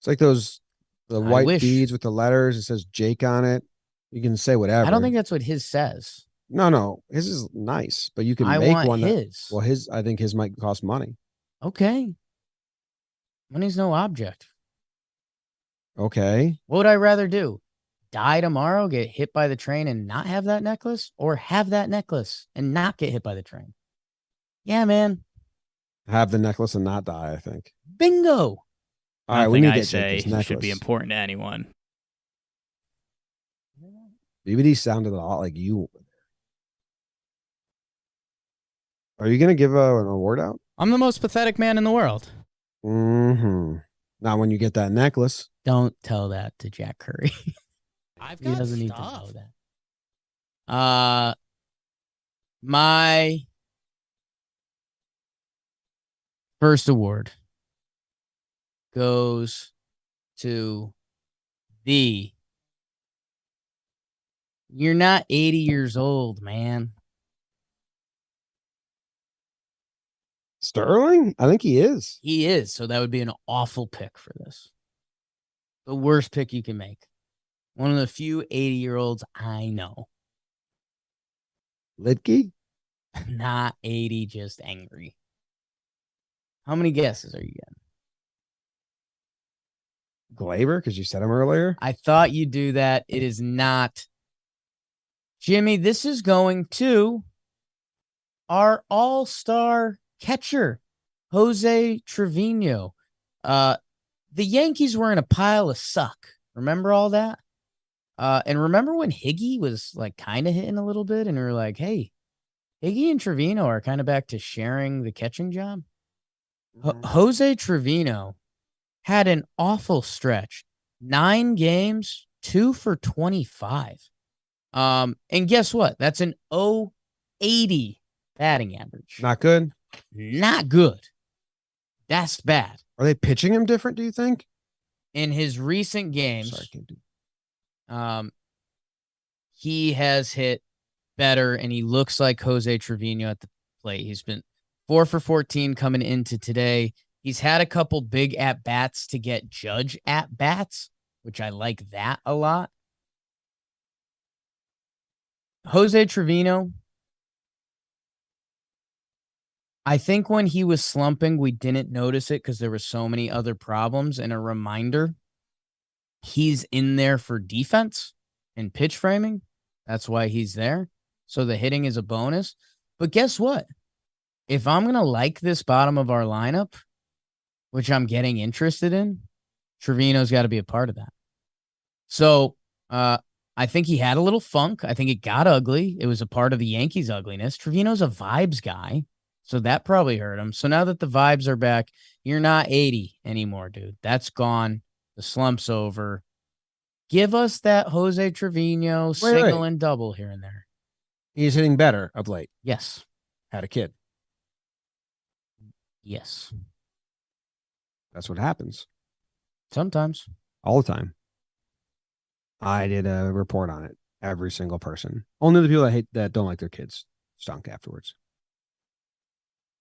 It's like the white wish. beads with the letters. It says Jake on it. You can say whatever. I don't think that's what his says. No. His is nice, but you can I make want one. his. I think his might cost money. Okay. Money's no object. Okay. What would I rather do? Die tomorrow, get hit by the train and not have that necklace, or have that necklace and not get hit by the train? Yeah, man. Have the necklace and not die, I think. Bingo. All right, we Nothing need to I get say Jake this necklace. should be important to anyone. BBD sounded a lot like you. Are you going to give an award out? I'm the most pathetic man in the world. Mm-hmm. Not when you get that necklace. Don't tell that to Jack Curry. I've He got doesn't need to stuff. know that. My first award goes to the You're not 80 years old, man. Sterling? I think he is. He is, so that would be an awful pick for this. The worst pick you can make. One of the few 80-year-olds I know. Litke? Not 80, just angry. How many guesses are you getting? Glaber, because you said him earlier. I thought you'd do that. It is not. Jimmy, this is going to our all-star catcher, Jose Trevino. The Yankees were in a pile of suck. Remember all that? And remember when Higgy was like kind of hitting a little bit and we were like, hey, Higgy and Trevino are kind of back to sharing the catching job. Jose Trevino had an awful stretch. 9 games, 2 for 25. And guess what? That's an 080 batting average. Not good. Not good. That's bad. Are they pitching him different, do you think? In his recent games, Sorry, can't do. he has hit better, and he looks like Jose Trevino at the plate. He's been 4 for 14 coming into today. He's had a couple big at-bats to get Judge at-bats, which I like that a lot. Jose Trevino, I think when he was slumping, we didn't notice it because there were so many other problems. And a reminder, he's in there for defense and pitch framing. That's why he's there. So the hitting is a bonus. But guess what? If I'm going to like this bottom of our lineup, which I'm getting interested in, Trevino's got to be a part of that. So I think he had a little funk. I think it got ugly. It was a part of the Yankees' ugliness. Trevino's a vibes guy, so that probably hurt him. So now that the vibes are back, you're not 80 anymore, dude. That's gone. The slump's over. Give us that Jose Trevino single and double here and there. He's hitting better of late. Yes. Had a kid. Yes. That's what happens. Sometimes. All the time. I did a report on it. Every single person. Only the people that don't like their kids stunk afterwards.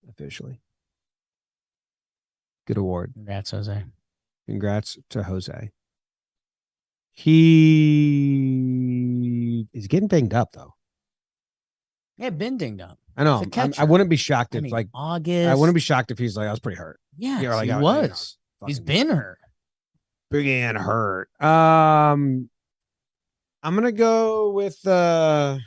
Officially. Good award. Congrats, Jose. Congrats to Jose. He is getting banged up though. Yeah, been dinged up. I know. I wouldn't be shocked if August. I wouldn't be shocked if he's like, I was pretty hurt. Yeah, like, he was. He's been hurt. Big and hurt. I'm gonna go with the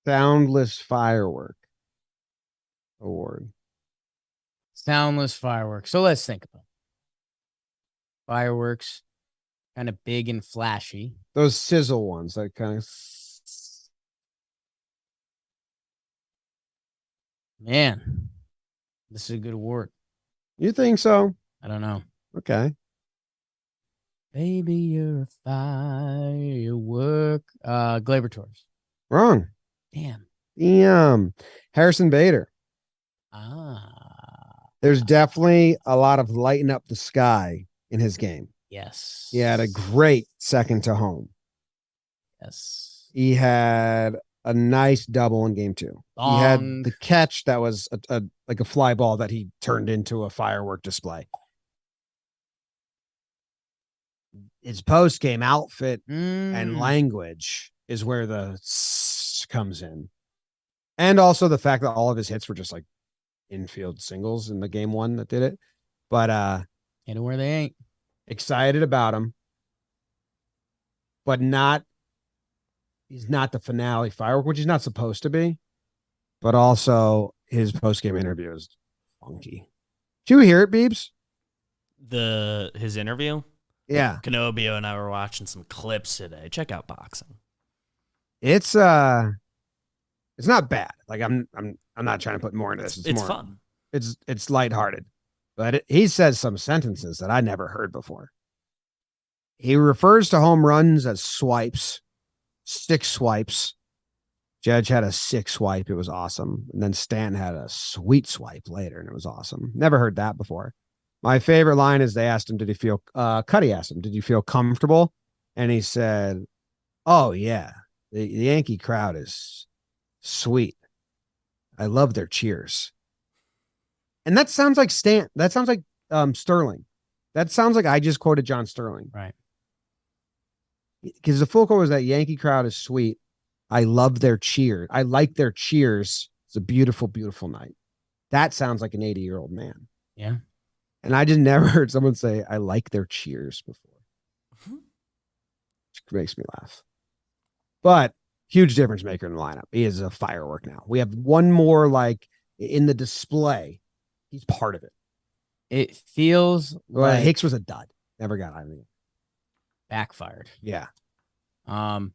Soundless Firework Award. Soundless Firework. So let's think about it. Fireworks, kind of big and flashy. Those sizzle ones, that kind of. Man, this is a good award. You think so? I don't know. Okay. Baby, you're a firework. Glaber Torres. Wrong. Damn. Harrison Bader. Ah. There's definitely a lot of lighten up the sky in his game. Yes. He had a great second to home. Yes. He had a nice double in game 2. He had the catch that was like a fly ball that he turned into a firework display. His post game outfit and language is where the comes in. And also the fact that all of his hits were just like infield singles in the game 1 that did it. But hit it where they ain't. Excited about him. But he's not the finale firework, which he's not supposed to be. But also his post-game interview is funky. Did you hear it, Beebs? His interview? Yeah. Canobio and I were watching some clips today. Check out boxing. It's not bad. Like I'm not trying to put more into this. It's fun. It's lighthearted. But he says some sentences that I never heard before. He refers to home runs as swipes, 6 swipes. Judge had a 6 swipe. It was awesome. And then Stanton had a sweet swipe later, and it was awesome. Never heard that before. My favorite line is they asked him, did he feel, Cuddy asked him, did you feel comfortable? And he said, oh, yeah, the Yankee crowd is sweet. I love their cheers. And that sounds like Stanton. That sounds like Sterling. That sounds like I just quoted John Sterling. Right. Because the full quote was that Yankee crowd is sweet. I love their cheers. I like their cheers. It's a beautiful, beautiful night. That sounds like an 80-year-old man. Yeah. And I just never heard someone say, I like their cheers before. Which makes me laugh. But huge difference maker in the lineup. He is a firework now. We have one more like in the display. He's part of it. It feels like Hicks was a dud. Never got out of it. Backfired. Yeah. I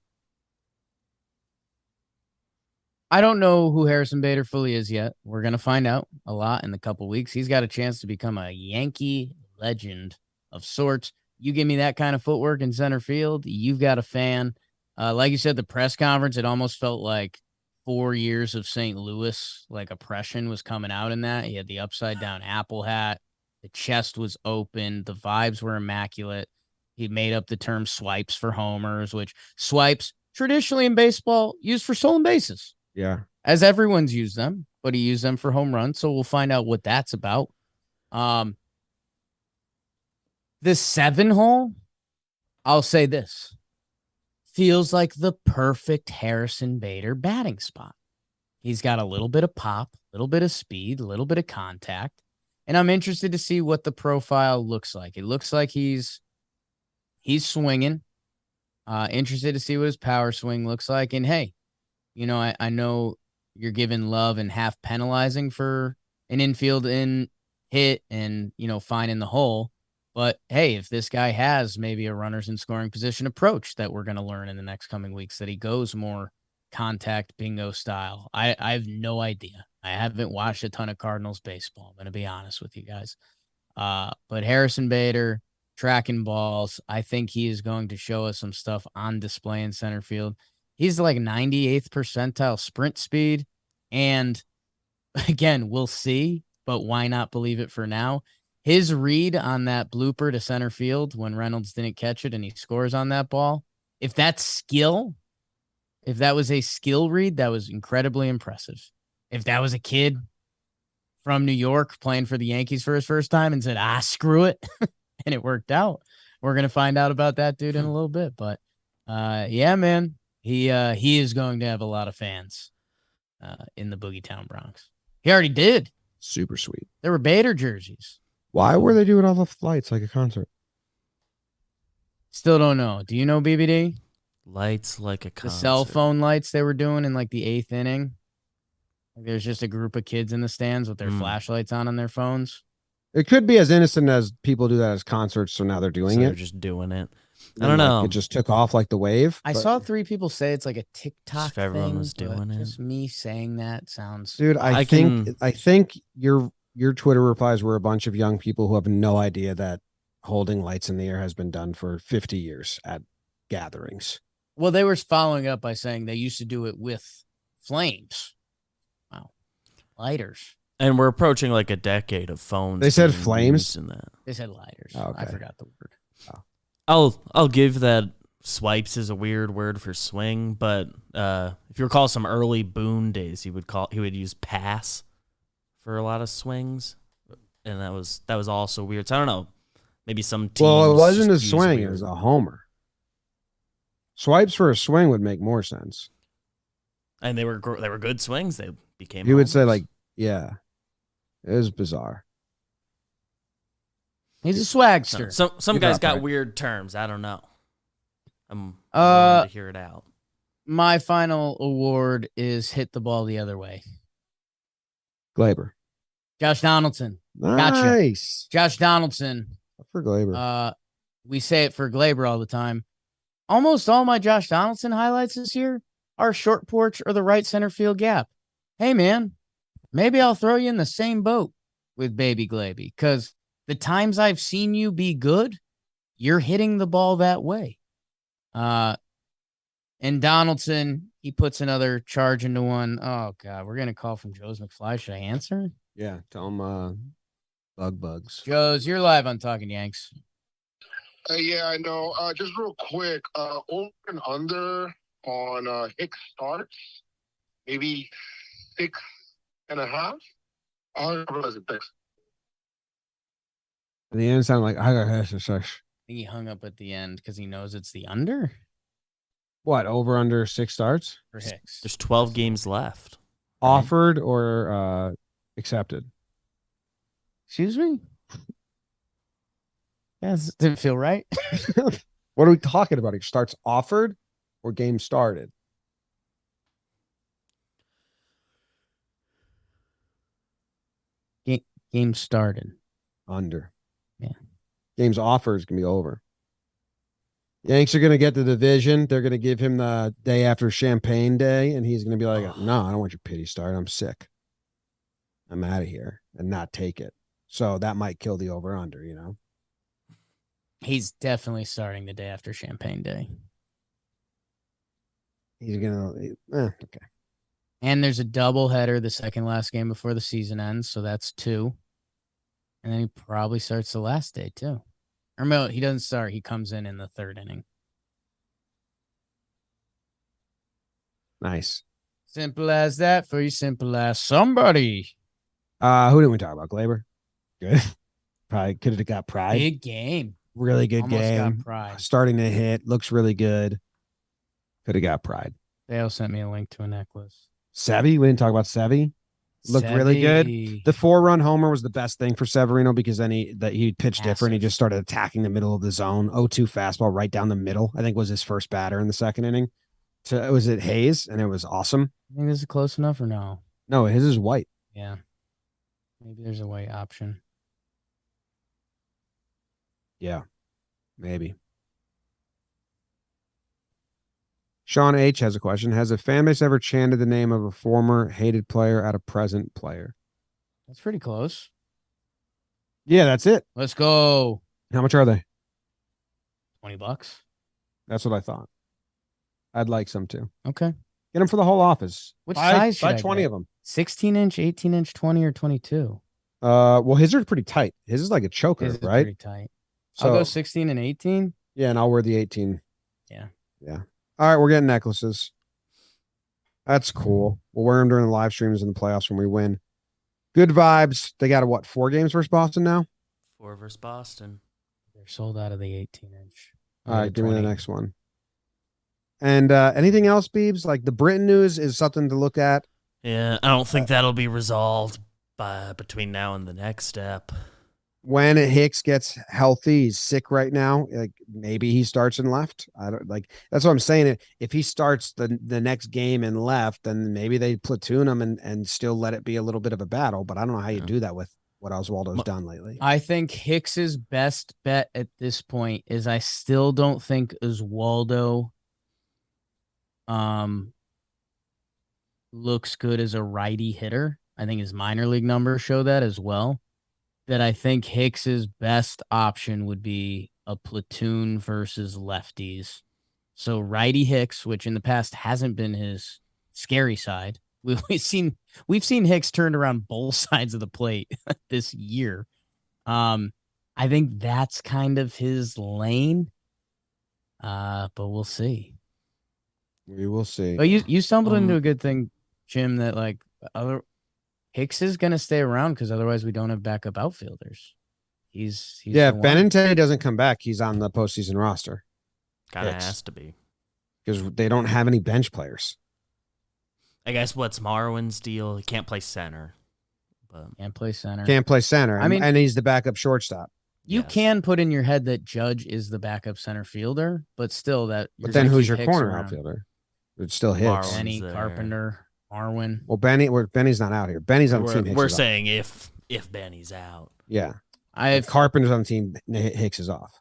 don't know who Harrison Bader fully is yet. We're going to find out a lot in a couple weeks. He's got a chance to become a Yankee legend of sorts. You give me that kind of footwork in center field, you've got a fan. Like you said, the press conference, it almost felt like 4 years of St. Louis, like oppression was coming out in that. He had the upside down apple hat. The chest was open. The vibes were immaculate. He made up the term swipes for homers, which swipes traditionally in baseball used for stolen bases. Yeah. As everyone's used them, but he used them for home runs. So we'll find out what that's about. This 7 hole, I'll say this, feels like the perfect Harrison Bader batting spot. He's got a little bit of pop, a little bit of speed, a little bit of contact. And I'm interested to see what the profile looks like. It looks like he's swinging. Interested to see what his power swing looks like. And hey, I know you're giving love and half penalizing for an infield in hit and, finding the hole. But hey, if this guy has maybe a runners in scoring position approach that we're going to learn in the next coming weeks, that he goes more contact bingo style. I have no idea. I haven't watched a ton of Cardinals baseball. I'm going to be honest with you guys. But Harrison Bader tracking balls, I think he is going to show us some stuff on display in center field. He's like 98th percentile sprint speed. And again, we'll see, but why not believe it for now? His read on that blooper to center field when Reynolds didn't catch it and he scores on that ball, if that's skill, if that was a skill read, that was incredibly impressive. If that was a kid from New York playing for the Yankees for his first time and said, screw it, and it worked out, we're going to find out about that dude in a little bit. But yeah, man, he is going to have a lot of fans in the Boogie Town Bronx. He already did. Super sweet. There were Bader jerseys. Why were they doing all the flights like a concert? Still don't know. Do you know, BBD? Lights like a concert. The cell phone lights they were doing in like the 8th inning. There's just a group of kids in the stands with their flashlights on their phones. It could be as innocent as people do that as concerts, so now they're doing it. They're just doing it. I don't know. It just took off like the wave. I saw 3 people say it's like a TikTok if everyone thing, was doing it. Just me saying that sounds... Dude, I think your Twitter replies were a bunch of young people who have no idea that holding lights in the air has been done for 50 years at gatherings. Well, they were following up by saying they used to do it with flames. Wow. Lighters. And we're approaching like a decade of phones. They said flames? in that. They said lighters. Oh, okay. I forgot the word. I'll give that swipes is a weird word for swing, but if you recall some early Boone days, he would use pass for a lot of swings, and that was also weird. So I don't know, maybe some teams. Well, it wasn't a use swing; weird. it was a homer. Swipes for a swing would make more sense. And they were good swings. They became. You would say homers. yeah, it was bizarre. He's a swagster. Some guys got right. weird terms. I don't know. I'm willing to hear it out. My final award is hit the ball the other way. Glaber. Josh Donaldson. Nice. Gotcha. Josh Donaldson. For Glaber. We say it for Glaber all the time. Almost all my Josh Donaldson highlights this year are short porch or the right center field gap. Hey, man, maybe I'll throw you in the same boat with Baby Glaby, because the times I've seen you be good, you're hitting the ball that way. And Donaldson, he puts another charge into one. Oh, God, we're going to call from Joe's McFly. Should I answer? Yeah, tell him bugs. Joe's, you're live on Talkin' Yanks. Yeah, I know. Just real quick, over and under on Hicks starts, maybe 6.5. I'll realize it. Thanks. At the end, sounded like I got such. I think he hung up at the end because he knows it's the under. What, over under 6 starts? For Hicks. There's 12 games left. Offered or accepted? Excuse me? Yeah, didn't feel right. What are we talking about? He starts offered or game started? Game started. Under. Yeah. Games offered is going to be over. Yanks are going to get the division. They're going to give him the day after Champagne Day, and he's going to be like, no, I don't want your pity start. I'm sick. I'm out of here, and not take it. So that might kill the over-under, you know? He's definitely starting the day after Champagne Day. He's going to, okay. And there's a doubleheader the second last game before the season ends, so that's 2. And then he probably starts the last day, too. Or no, he doesn't start. He comes in the 3rd inning. Nice. Simple as that for you. Simple as somebody. Who didn't we talk about? Glaber? Good. Probably could have got Pride. Big game. Really good Almost game. got Pride. Starting to hit. Looks really good. Could have got Pride. Dale sent me a link to a necklace. Sevy? We didn't talk about Sevy? Looked really good. Sevy. The 4-run homer was the best thing for Severino because then he pitched different. He Massive. just started attacking the middle of the zone. 0-2 fastball right down the middle. I think was his first batter in the second inning. So was it Hayes, and it was awesome. I think this is close enough or no? No, his is white. Yeah. Maybe there's a white option. Yeah, maybe. Sean H has a question. Has a fan base ever chanted the name of a former hated player at a present player? That's pretty close. Yeah, that's it. Let's go. How much are they? $20. That's what I thought. I'd like some too. Okay. Get them for the whole office. What Buy- size should buy I 20 get? of them. 16-inch, 18-inch, 20, or 22? Well, his are pretty tight. His is like a choker, His is right? pretty tight. So I'll go 16 and 18. yeah, and I'll wear the 18. Yeah. Yeah. All right, we're getting necklaces. That's cool. We'll wear them during the live streams in the playoffs when we win. Good vibes. They got what, 4 games versus Boston now? 4 versus Boston. They're sold out of the 18-inch. All right, give me the next one. And anything else, Beebs? Like the Britain news is something to look at. Yeah, I don't think that'll be resolved between now and the next step. When Hicks gets healthy, he's sick right now. Like maybe he starts in left. I don't like. That's what I'm saying. If he starts the next game in left, then maybe they platoon him and still let it be a little bit of a battle. But I don't know how you do that with what Oswaldo's done lately. I think Hicks's best bet at this point is I still don't think Oswaldo looks good as a righty hitter. I think his minor league numbers show that as well. That I think Hicks's best option would be a platoon versus lefties. So righty Hicks, which in the past hasn't been his scary side. We've seen Hicks turned around both sides of the plate this year. I think that's kind of his lane. But we'll see. We will see. But you stumbled into a good thing, Jim, that like Hicks is going to stay around because otherwise we don't have backup outfielders. He's yeah, the if one. Benintendi doesn't come back, he's on the postseason roster. Kind of Hicks. has to be. Because they don't have any bench players. I guess what's Marwin's deal? He can't play center. But Can't play center. Can't play center. I mean- and he's the backup shortstop. You Yes. can put in your head that Judge is the backup center fielder, but still that. But you're then gonna who's keep your Hicks corner around. outfielder? It's still Hicks. Marwin. Benny, there. Carpenter, Marwin. Well, Benny's not out here. Benny's on the team. Hicks we're is off. saying if Benny's out. Yeah. I If Carpenter's on the team, Hicks is off.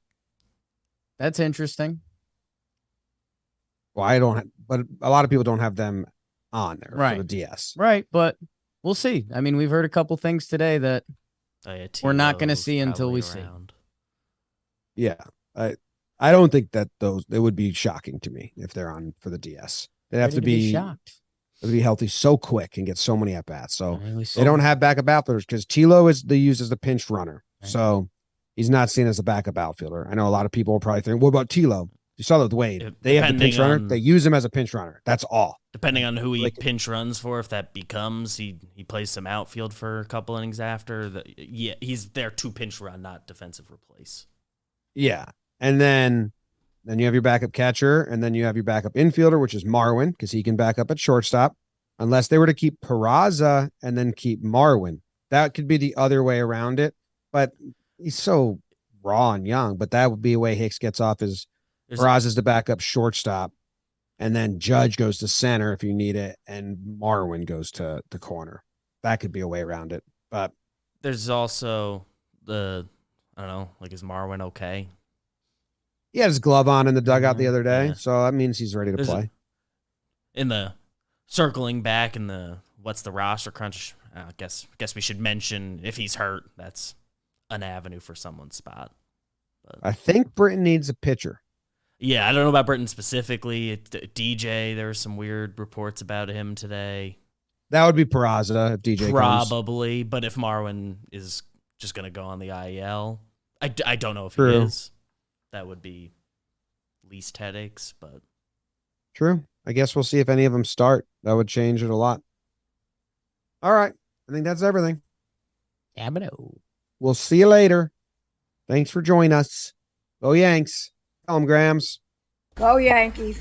That's interesting. Well, I don't, but a lot of people don't have them on there Right. for the DS. Right, but we'll see. I mean, we've heard a couple things today that Oh, yeah, We're not gonna Tilo's see until probably we see. around. Yeah. I don't think that it would be shocking to me if they're on for the DS. They have ready to be shocked. healthy so quick and get so many at bats. So Really they don't have backup outfielders because Tilo is used as the pinch runner. Right. So he's not seen as a backup outfielder. I know a lot of people will probably think, what about Tilo? You saw that with Wade. If- They have the pinch depending runner. on- They use him as a pinch runner. That's all. Depending on who he Like- pinch runs for, if that becomes he plays some outfield for a couple innings after. Yeah, he's there to pinch run, not defensive replace. Yeah. And then you have your backup catcher, and then you have your backup infielder, which is Marwin, because he can back up at shortstop. Unless they were to keep Peraza and then keep Marwin. That could be the other way around it. But he's so raw and young. But that would be a way Hicks gets off is Peraza's the backup shortstop. And then Judge goes to center if you need it, and Marwin goes to the corner. That could be a way around it. But There's also I don't know, like is Marwin okay? he had his glove on in the dugout the Mhm. other day, Yeah. so that means he's ready to There's play. In the circling back in the what's the roster crunch? I guess we should mention if he's hurt, that's an avenue for someone's spot. But, I think Britain needs a pitcher. yeah, I don't know about Britain specifically. DJ, there were some weird reports about him today. That would be Peraza if DJ comes. Probably, but if Marwin is just going to go on the IL, I don't know if True. he is. That would be least headaches, but True. I guess we'll see if any of them start. That would change it a lot. All right. I think that's everything. Abino. We'll see you later. Thanks for joining us. Go Yanks. Tell 'em, Grams. Go Yankees.